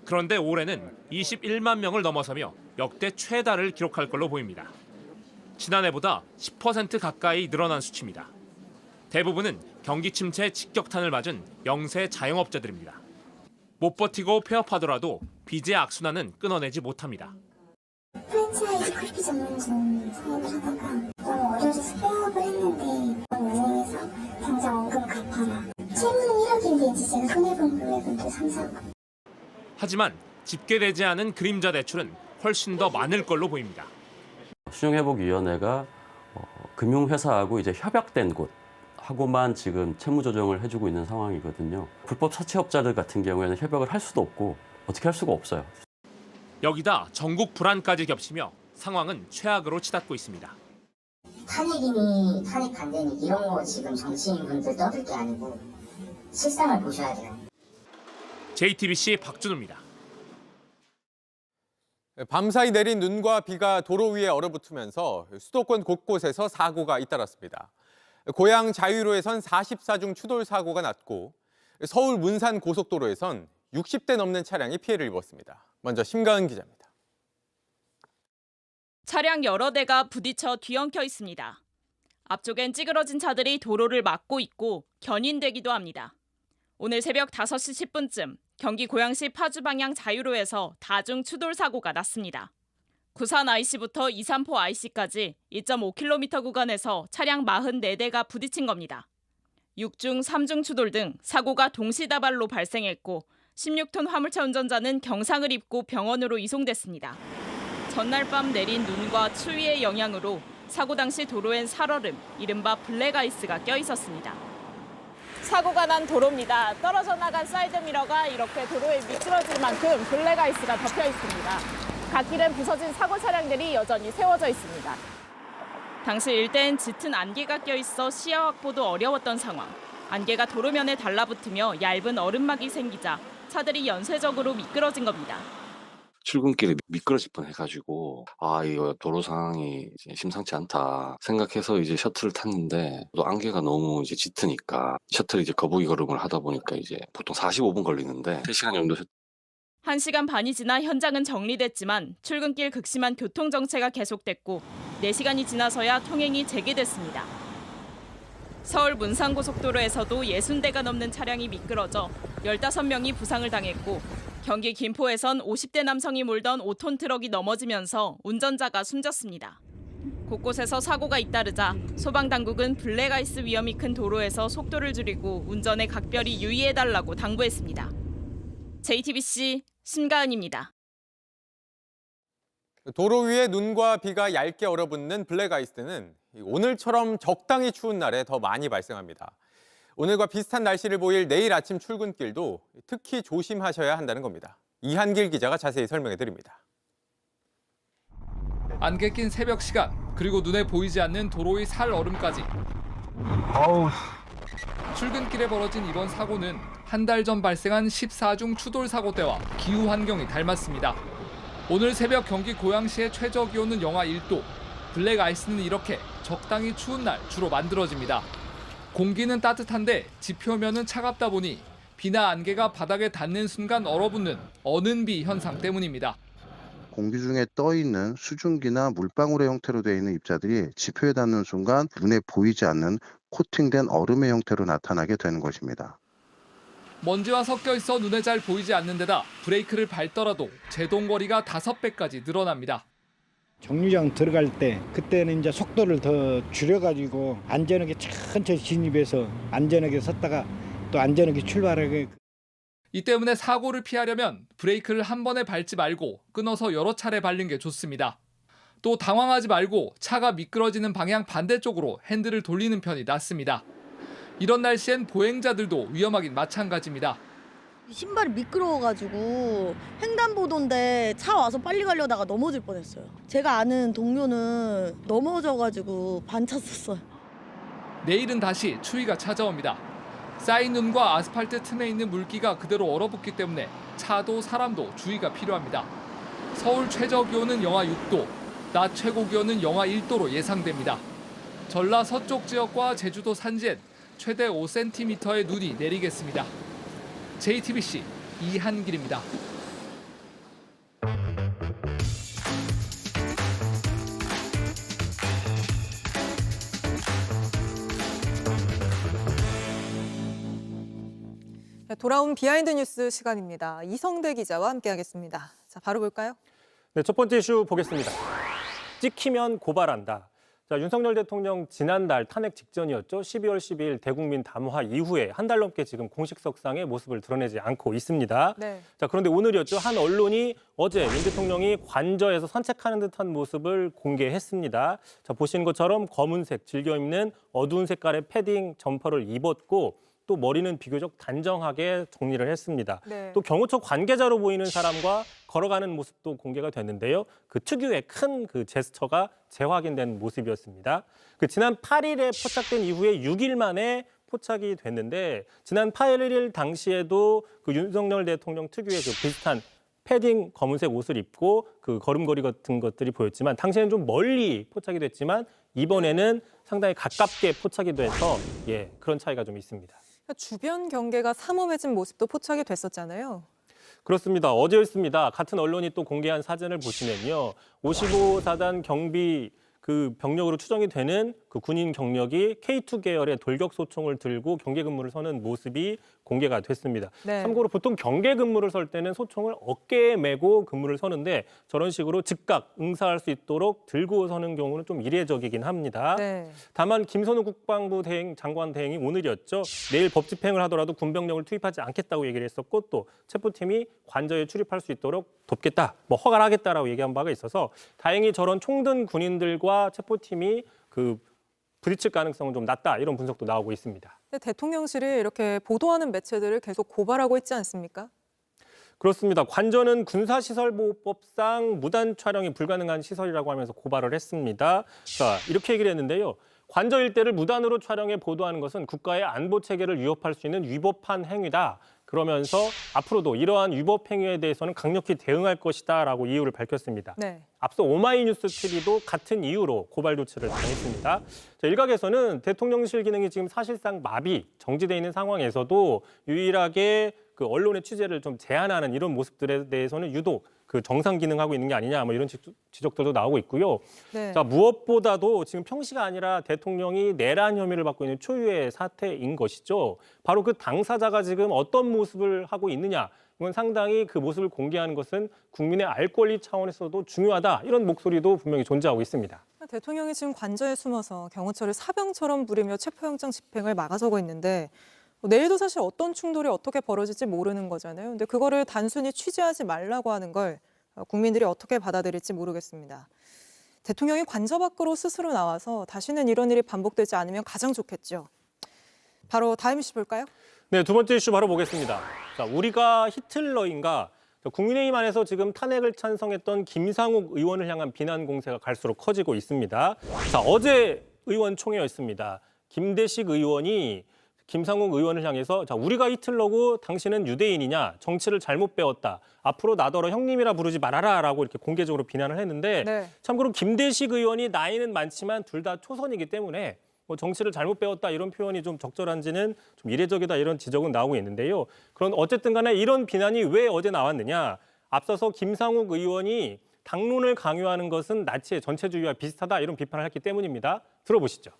그런데 올해는 21만 명을 넘어서며 역대 최다를 기록할 걸로 보입니다. 지난해보다 10% 가까이 늘어난 수치입니다. 대부분은 경기 침체에 직격탄을 맞은 영세 자영업자들입니다. 못 버티고 폐업하더라도 빚의 악순환은 끊어내지 못합니다. 프랜차이즈 커피 전문점 사업을 하다가 너무 어려워서 폐업을 했는데 은행에서 당장 원금 갚아라. 채무는 1억인데 이제 제가 손해본 금액은 또 3, 4억. 하지만 집계되지 않은 그림자 대출은 훨씬 더 많을 걸로 보입니다. 신용회복위원회가 금융회사하고 이제 협약된 곳하고만 지금 채무 조정을 해주고 있는 상황이거든요. 불법 사채업자들 같은 경우에는 협약을 할 수도 없고 어떻게 할 수가 없어요. 여기다 전국 불안까지 겹치며 상황은 최악으로 치닫고 있습니다. 탄핵이니 탄핵 반대니 이런 거 지금 정치인분들 떠들 게 아니고 실상을 보셔야 돼요. JTBC 박준우입니다. 밤사이 내린 눈과 비가 도로 위에 얼어붙으면서 수도권 곳곳에서 사고가 잇따랐습니다. 고양 자유로에선 44중 추돌 사고가 났고 서울 문산 고속도로에선 60대 넘는 차량이 피해를 입었습니다. 먼저 심가은 기자입니다. 차량 여러 대가 부딪혀 뒤엉켜 있습니다. 앞쪽엔 찌그러진 차들이 도로를 막고 있고 견인되기도 합니다. 오늘 새벽 5시 10분쯤 경기 고양시 파주 방향 자유로에서 다중 추돌 사고가 났습니다. 구산 IC부터 이산포 IC까지 2.5km 구간에서 차량 44대가 부딪힌 겁니다. 6중, 3중 추돌 등 사고가 동시다발로 발생했고 16톤 화물차 운전자는 경상을 입고 병원으로 이송됐습니다. 전날 밤 내린 눈과 추위의 영향으로 사고 당시 도로엔 살얼음, 이른바 블랙아이스가 껴 있었습니다. 사고가 난 도로입니다. 떨어져 나간 사이드미러가 이렇게 도로에 미끄러질 만큼 블랙아이스가 덮여 있습니다. 갓길엔 부서진 사고 차량들이 여전히 세워져 있습니다. 당시 일대엔 짙은 안개가 껴있어 시야 확보도 어려웠던 상황. 안개가 도로면에 달라붙으며 얇은 얼음막이 생기자 차들이 연쇄적으로 미끄러진 겁니다. 출근길에 미끄러질 뻔해가지고 이거 도로 상황이 이제 심상치 않다 생각해서 이제 셔틀을 탔는데 또 안개가 너무 이제 짙으니까 셔틀이 이제 거북이 걸음을 하다 보니까 이제 보통 45분 걸리는데 3시간 정도 1시간 반이 지나 현장은 정리됐지만 출근길 극심한 교통 정체가 계속됐고 4시간이 지나서야 통행이 재개됐습니다. 서울 문산고속도로에서도 60대가 넘는 차량이 미끄러져 15명이 부상을 당했고 경기 김포에선 50대 남성이 몰던 5톤 트럭이 넘어지면서 운전자가 숨졌습니다. 곳곳에서 사고가 잇따르자 소방당국은 블랙아이스 위험이 큰 도로에서 속도를 줄이고 운전에 각별히 유의해달라고 당부했습니다. JTBC 신가은입니다. 도로 위에 눈과 비가 얇게 얼어붙는 블랙아이스는 오늘처럼 적당히 추운 날에 더 많이 발생합니다. 오늘과 비슷한 날씨를 보일 내일 아침 출근길도 특히 조심하셔야 한다는 겁니다. 이한길 기자가 자세히 설명해 드립니다. 안개 낀 새벽 시간, 그리고 눈에 보이지 않는 도로의 살얼음까지. 출근길에 벌어진 이번 사고는 한 달 전 발생한 14중 추돌 사고 때와 기후 환경이 닮았습니다. 오늘 새벽 경기 고양시의 최저 기온은 영하 1도. 블랙 아이스는 이렇게 적당히 추운 날 주로 만들어집니다. 공기는 따뜻한데 지표면은 차갑다 보니 비나 안개가 바닥에 닿는 순간 얼어붙는 어는비 현상 때문입니다. 공기 중에 떠있는 수증기나 물방울의 형태로 되어 있는 입자들이 지표에 닿는 순간 눈에 보이지 않는 코팅된 얼음의 형태로 나타나게 되는 것입니다. 먼지와 섞여 있어 눈에 잘 보이지 않는 데다 브레이크를 밟더라도 제동거리가 5배까지 늘어납니다. 정류장 들어갈 때 그때는 이제 속도를 더 줄여가지고 안전하게 천천히 진입해서 안전하게 섰다가 또 안전하게 출발하게. 이 때문에 사고를 피하려면 브레이크를 한 번에 밟지 말고 끊어서 여러 차례 밟는 게 좋습니다. 또 당황하지 말고 차가 미끄러지는 방향 반대쪽으로 핸들을 돌리는 편이 낫습니다. 이런 날씨엔 보행자들도 위험하긴 마찬가지입니다. 신발이 미끄러워가지고 횡단보도인데 차 와서 빨리 가려다가 넘어질 뻔했어요. 제가 아는 동료는 넘어져가지고 반찼었어요. 내일은 다시 추위가 찾아옵니다. 쌓인 눈과 아스팔트 틈에 있는 물기가 그대로 얼어붙기 때문에 차도 사람도 주의가 필요합니다. 서울 최저 기온은 영하 6도, 낮 최고 기온은 영하 1도로 예상됩니다. 전라 서쪽 지역과 제주도 산지엔 최대 5cm의 눈이 내리겠습니다. JTBC 이한길입니다. 돌아온 비하인드 뉴스 시간입니다. 이성대 기자와 함께하겠습니다. 자, 바로 볼까요? 네, 첫 번째 이슈 보겠습니다. 찍히면 고발한다. 자, 윤석열 대통령 지난달 탄핵 직전이었죠. 12월 12일 대국민 담화 이후에 한 달 넘게 지금 공식석상의 모습을 드러내지 않고 있습니다. 네. 자, 그런데 오늘이었죠. 한 언론이 어제 윤 대통령이 관저에서 산책하는 듯한 모습을 공개했습니다. 자, 보시는 것처럼 검은색, 즐겨 입는 어두운 색깔의 패딩 점퍼를 입었고 또 머리는 비교적 단정하게 정리를 했습니다. 네. 또 경호처 관계자로 보이는 사람과 걸어가는 모습도 공개가 됐는데요. 그 특유의 큰 그 제스처가 재확인된 모습이었습니다. 그 지난 8일에 포착된 이후에 6일 만에 포착이 됐는데 지난 8일 당시에도 그 윤석열 대통령 특유의 그 비슷한 패딩 검은색 옷을 입고 그 걸음걸이 같은 것들이 보였지만 당시에는 좀 멀리 포착이 됐지만 이번에는 상당히 가깝게 포착이 돼서 그런 차이가 좀 있습니다. 주변 경계가 삼엄해진 모습도 포착이 됐었잖아요. 그렇습니다. 어제였습니다. 같은 언론이 또 공개한 사진을 보시면요. 55사단 경비 그 병력으로 추정이 되는 그 군인 경력이 K2 계열의 돌격 소총을 들고 경계 근무를 서는 모습이 공개가 됐습니다. 네. 참고로 보통 경계 근무를 설 때는 소총을 어깨에 메고 근무를 서는데 저런 식으로 즉각 응사할 수 있도록 들고 서는 경우는 좀 이례적이긴 합니다. 네. 다만 김선우 국방부 장관 대행이 오늘이었죠. 내일 법 집행을 하더라도 군병력을 투입하지 않겠다고 얘기를 했었고 또 체포팀이 관저에 출입할 수 있도록 돕겠다, 뭐 허가를 하겠다라고 얘기한 바가 있어서 다행히 저런 총든 군인들과 체포팀이 그 부딪힐 가능성은 좀 낮다 이런 분석도 나오고 있습니다. 대통령실이 이렇게 보도하는 매체들을 계속 고발하고 있지 않습니까? 그렇습니다. 관저는 군사시설보호법상 무단 촬영이 불가능한 시설이라고 하면서 고발을 했습니다. 자, 이렇게 얘기를 했는데요. 관저 일대를 무단으로 촬영해 보도하는 것은 국가의 안보 체계를 위협할 수 있는 위법한 행위다. 그러면서 앞으로도 이러한 위법 행위에 대해서는 강력히 대응할 것이다라고 이유를 밝혔습니다. 네. 앞서 오마이뉴스 TV도 같은 이유로 고발 조치를 당했습니다. 자, 일각에서는 대통령실 기능이 지금 사실상 마비, 정지돼 있는 상황에서도 유일하게 그 언론의 취재를 좀 제한하는 이런 모습들에 대해서는 유독 그 정상 기능하고 있는 게 아니냐 뭐 이런 지적들도 나오고 있고요. 네. 자, 무엇보다도 지금 평시가 아니라 대통령이 내란 혐의를 받고 있는 초유의 사태인 것이죠. 바로 그 당사자가 지금 어떤 모습을 하고 있느냐. 이건 상당히 그 모습을 공개하는 것은 국민의 알 권리 차원에서도 중요하다. 이런 목소리도 분명히 존재하고 있습니다. 대통령이 지금 관저에 숨어서 경호처를 사병처럼 부리며 체포영장 집행을 막아서고 있는데 내일도 사실 어떤 충돌이 어떻게 벌어질지 모르는 거잖아요. 근데 그거를 단순히 취재하지 말라고 하는 걸 국민들이 어떻게 받아들일지 모르겠습니다. 대통령이 관저 밖으로 스스로 나와서 다시는 이런 일이 반복되지 않으면 가장 좋겠죠. 바로 다음 이슈 볼까요? 네, 두 번째 이슈 바로 보겠습니다. 자, 우리가 히틀러인가? 국민의힘 안에서 지금 탄핵을 찬성했던 김상욱 의원을 향한 비난 공세가 갈수록 커지고 있습니다. 자, 어제 의원총회였습니다. 김대식 의원이 김상욱 의원을 향해서 자, 우리가 히틀러고 당신은 유대인이냐? 정치를 잘못 배웠다. 앞으로 나더러 형님이라 부르지 말아라 라고 이렇게 공개적으로 비난을 했는데 네. 참고로 김대식 의원이 나이는 많지만 둘 다 초선이기 때문에 뭐 정치를 잘못 배웠다 이런 표현이 좀 적절한지는 좀 이례적이다 이런 지적은 나오고 있는데요. 그런 어쨌든 간에 이런 비난이 왜 어제 나왔느냐. 앞서서 김상욱 의원이 당론을 강요하는 것은 나치의 전체주의와 비슷하다 이런 비판을 했기 때문입니다. 들어보시죠.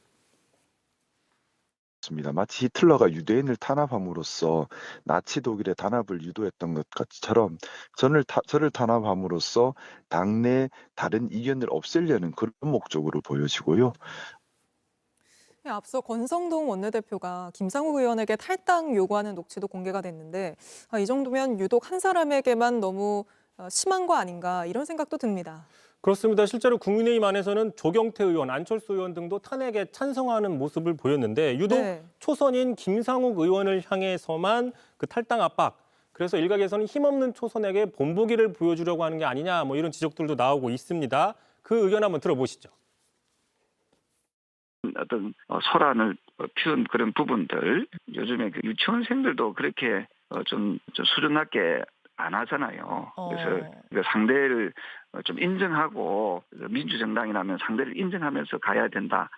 마치 히틀러가 유대인을 탄압함으로써 나치 독일의 단합을 유도했던 것처럼 저를 탄압함으로써 당내 다른 이견을 없애려는 그런 목적으로 보여지고요. 앞서 권성동 원내대표가 김상욱 의원에게 탈당 요구하는 녹취도 공개가 됐는데 이 정도면 유독 한 사람에게만 너무 심한 거 아닌가 이런 생각도 듭니다. 그렇습니다. 실제로 국민의힘 안에서는 조경태 의원, 안철수 의원 등도 탄핵에 찬성하는 모습을 보였는데 유독 초선인 김상욱 의원을 향해서만 그 탈당 압박, 그래서 일각에서는 힘없는 초선에게 본보기를 보여주려고 하는 게 아니냐 뭐 이런 지적들도 나오고 있습니다. 그 의견 한번 들어보시죠. 어떤 소란을 피운 그런 부분들, 요즘에 그 유치원생들도 그렇게 좀 수준 낮게 안 하잖아요. 그래서 상대를 좀 인정하고 민주정당이라면 상대를 인정하면서 가야 된다.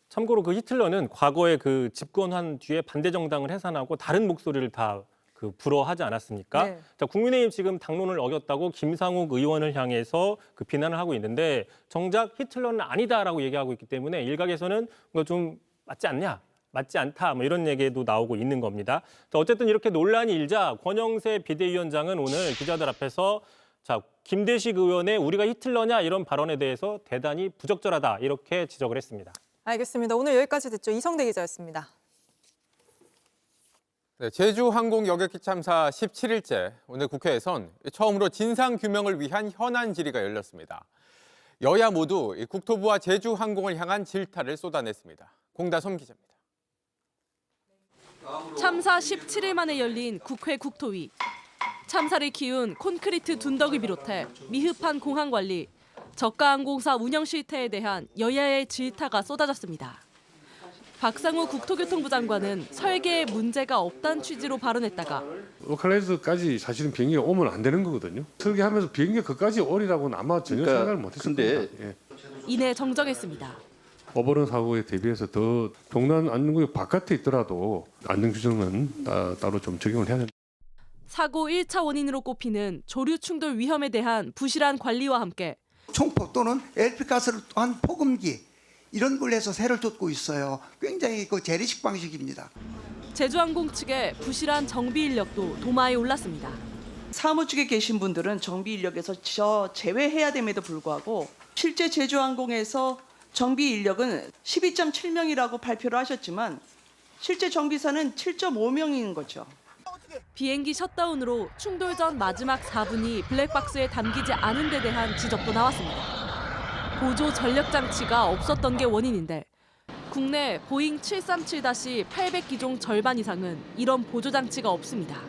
참고로 그 히틀러는 과거에 그 집권한 뒤에 반대 정당을 해산하고 다른 목소리를 다 그 불어하지 않았습니까? 네. 자, 국민의힘 지금 당론을 어겼다고 김상욱 의원을 향해서 그 비난을 하고 있는데 정작 히틀러는 아니다라고 얘기하고 있기 때문에 일각에서는 뭔가 좀 맞지 않냐? 맞지 않다 뭐 이런 얘기도 나오고 있는 겁니다. 자, 어쨌든 이렇게 논란이 일자 권영세 비대위원장은 오늘 기자들 앞에서 자, 김대식 의원의 우리가 히틀러냐 이런 발언에 대해서 대단히 부적절하다 이렇게 지적을 했습니다. 알겠습니다. 오늘 여기까지 듣죠. 이성대 기자였습니다. 네, 제주항공 여객기 참사 17일째 오늘 국회에선 처음으로 진상규명을 위한 현안 질의가 열렸습니다. 여야 모두 국토부와 제주항공을 향한 질타를 쏟아냈습니다. 공다솜 기자입니다. 참사 17일 만에 열린 국회 국토위. 참사를 키운 콘크리트 둔덕을 비롯해 미흡한 공항 관리, 저가 항공사 운영 실태에 대한 여야의 질타가 쏟아졌습니다. 박상우 국토교통부 장관은 설계에 문제가 없다는 취지로 발언했다가 로컬라이즈까지 사실은 비행기가 오면 안 되는 거거든요. 설계하면서 비행기가 그까지 오리라고는 아마 전혀 생각을 못했을 겁니다. 예. 이내 정정했습니다. 오버런 사고에 대비해서 더 동남 안전구역 바깥에 있더라도 안전 규정은 따로 좀 적용을 해야 된다. 사고 1차 원인으로 꼽히는 조류 충돌 위험에 대한 부실한 관리와 함께 총포 또는 LP가스를 또한 포금기 이런 걸 해서 새를 쫓고 있어요. 굉장히 재래식 방식입니다. 제주항공 측의 부실한 정비 인력도 도마에 올랐습니다. 사무 측에 계신 분들은 정비 인력에서 제외해야 됨에도 불구하고 실제 제주항공에서 정비 인력은 12.7명이라고 발표를 하셨지만 실제 정비사는 7.5명인 거죠. 비행기 셧다운으로 충돌 전 마지막 4분이 블랙박스에 담기지 않은 데 대한 지적도 나왔습니다. 보조 전력 장치가 없었던 게 원인인데 국내 보잉 737-800기종 절반 이상은 이런 보조 장치가 없습니다.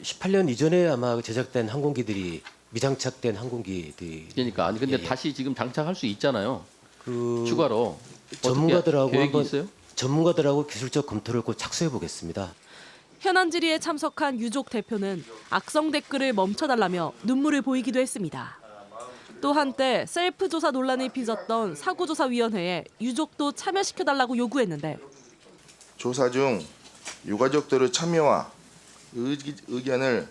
18년 이전에 아마 제작된 항공기들이 미장착된 항공기들이 그러니까 아니 근데 다시 지금 장착할 수 있잖아요. 그 추가로 전문가들하고 계획이 한번 있어요? 전문가들하고 기술적 검토를 꼭 착수해 보겠습니다. 현안 질의에 참석한 유족 대표는 악성 댓글을 멈춰달라며 눈물을 보이기도 했습니다. 또 한때 셀프 조사 논란이 빚었던 사고조사위원회에 유족도 참여시켜달라고 요구했는데 조사 중 유가족들의 참여와 의견을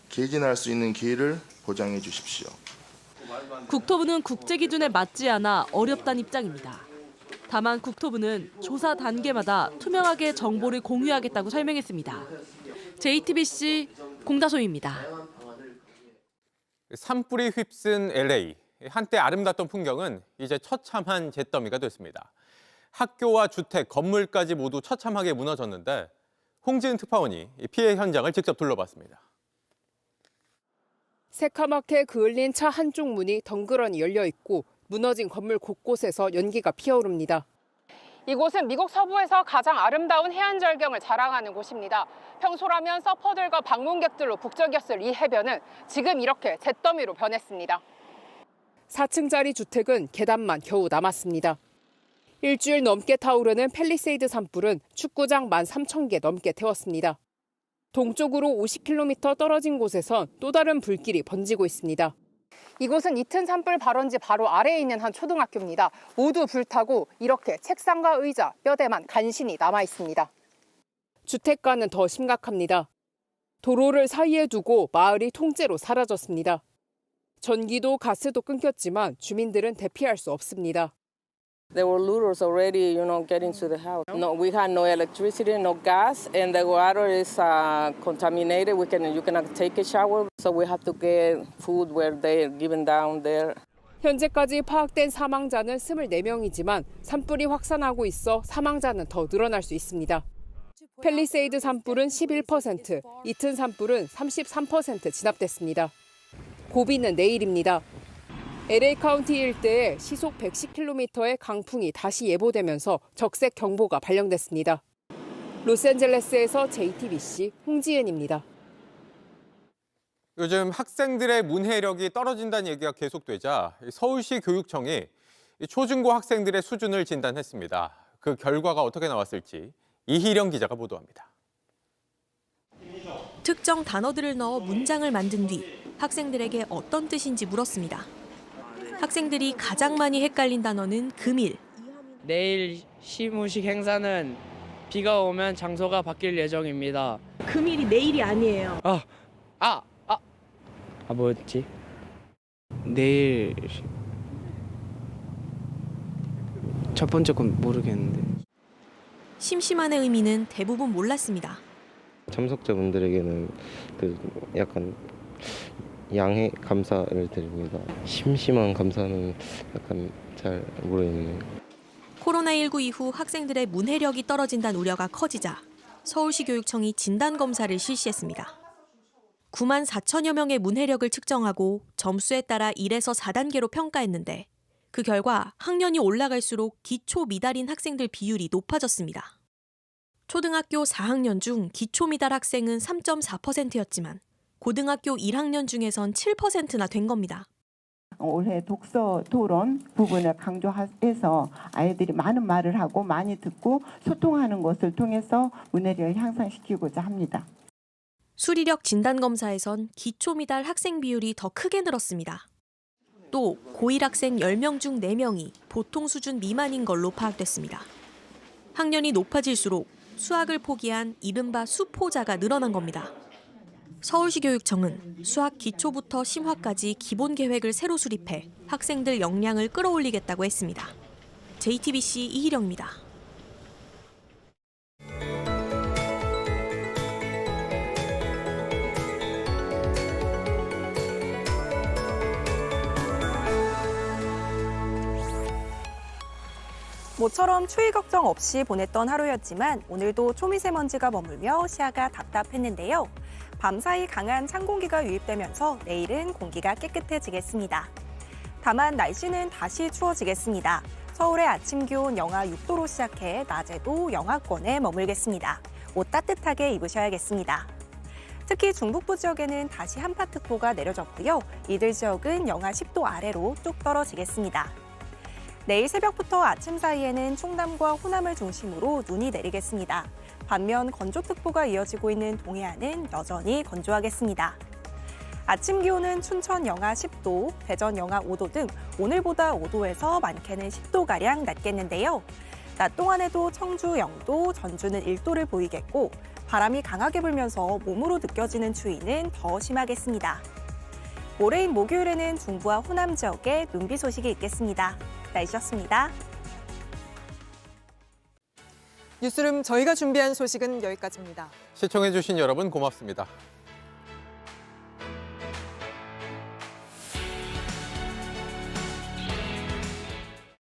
개진할 수 있는 기회를 보장해 주십시오. 국토부는 국제 기준에 맞지 않아 어렵다는 입장입니다. 다만 국토부는 조사 단계마다 투명하게 정보를 공유하겠다고 설명했습니다. JTBC 공다소입니다. 산불이 휩쓴 LA. 한때 아름답던 풍경은 이제 처참한 잿더미가 됐습니다. 학교와 주택, 건물까지 모두 처참하게 무너졌는데 홍지은 특파원이 피해 현장을 직접 둘러봤습니다. 새카맣게 그을린 차 한쪽 문이 덩그러니 열려 있고 무너진 건물 곳곳에서 연기가 피어오릅니다. 이곳은 미국 서부에서 가장 아름다운 해안 절경을 자랑하는 곳입니다. 평소라면 서퍼들과 방문객들로 북적였을 이 해변은 지금 이렇게 잿더미로 변했습니다. 4층짜리 주택은 계단만 겨우 남았습니다. 일주일 넘게 타오르는 팰리세이드 산불은 축구장 13,000개 넘게 태웠습니다. 동쪽으로 50km 떨어진 곳에선 또 다른 불길이 번지고 있습니다. 이곳은 이튼 산불 발원지 바로 아래에 있는 한 초등학교입니다. 모두 불타고 이렇게 책상과 의자, 뼈대만 간신히 남아 있습니다. 주택가는 더 심각합니다. 도로를 사이에 두고 마을이 통째로 사라졌습니다. 전기도 가스도 끊겼지만 주민들은 대피할 수 없습니다. There were looters already, getting to the house. No, we had no electricity, no gas, and the water is contaminated. You cannot take a shower, so we have to get food where they're given down there. 현재까지 파악된 사망자는 24명이지만 산불이 확산하고 있어 사망자는 더 늘어날 수 있습니다. 팰리세이드 산불은 11%, 이튼 산불은 33% 진압됐습니다. 고비는 내일입니다. LA 카운티 일대에 시속 110km의 강풍이 다시 예보되면서 적색 경보가 발령됐습니다. 로스앤젤레스에서 JTBC 홍지은입니다. 요즘 학생들의 문해력이 떨어진다는 얘기가 계속되자 서울시 교육청이 초중고 학생들의 수준을 진단했습니다. 그 결과가 어떻게 나왔을지 이희령 기자가 보도합니다. 특정 단어들을 넣어 문장을 만든 뒤 학생들에게 어떤 뜻인지 물었습니다. 학생들이 가장 많이 헷갈린 단어는 금일. 내일 시무식 행사는 비가 오면 장소가 바뀔 예정입니다. 금일이 내일이 아니에요. 뭐였지? 내일 첫 번째 건 모르겠는데. 심심한의 의미는 대부분 몰랐습니다. 참석자분들에게는 약간 양해 감사를 드립니다. 심심한 감사는 약간 잘 모르겠네요. 코로나19 이후 학생들의 문해력이 떨어진다는 우려가 커지자 서울시 교육청이 진단검사를 실시했습니다. 9만 4천여 명의 문해력을 측정하고 점수에 따라 1에서 4단계로 평가했는데 그 결과 학년이 올라갈수록 기초 미달인 학생들 비율이 높아졌습니다. 초등학교 4학년 중 기초 미달 학생은 3.4%였지만 고등학교 1학년 중에선 7%나 된 겁니다. 올해 독서 토론 부분을 강조해서 아이들이 많은 말을 하고 많이 듣고 소통하는 것을 통해서 문해력을 향상시키고자 합니다. 수리력 진단검사에선 기초 미달 학생 비율이 더 크게 늘었습니다. 또 고1 학생 10명 중 4명이 보통 수준 미만인 걸로 파악됐습니다. 학년이 높아질수록 수학을 포기한 이른바 수포자가 늘어난 겁니다. 서울시 교육청은 수학 기초부터 심화까지 기본 계획을 새로 수립해 학생들 역량을 끌어올리겠다고 했습니다. JTBC 이희령입니다. 모처럼 추위 걱정 없이 보냈던 하루였지만 오늘도 초미세먼지가 머물며 시야가 답답했는데요. 밤사이 강한 찬 공기가 유입되면서 내일은 공기가 깨끗해지겠습니다. 다만 날씨는 다시 추워지겠습니다. 서울의 아침 기온 영하 6도로 시작해 낮에도 영하권에 머물겠습니다. 옷 따뜻하게 입으셔야겠습니다. 특히 중북부 지역에는 다시 한파특보가 내려졌고요. 이들 지역은 영하 10도 아래로 뚝 떨어지겠습니다. 내일 새벽부터 아침 사이에는 충남과 호남을 중심으로 눈이 내리겠습니다. 반면 건조특보가 이어지고 있는 동해안은 여전히 건조하겠습니다. 아침 기온은 춘천 영하 10도, 대전 영하 5도 등 오늘보다 5도에서 많게는 10도가량 낮겠는데요. 낮 동안에도 청주 0도, 전주는 1도를 보이겠고 바람이 강하게 불면서 몸으로 느껴지는 추위는 더 심하겠습니다. 모레인 목요일에는 중부와 호남 지역에 눈비 소식이 있겠습니다. 날씨였습니다. 뉴스룸 저희가 준비한 소식은 여기까지입니다. 시청해주신 여러분 고맙습니다.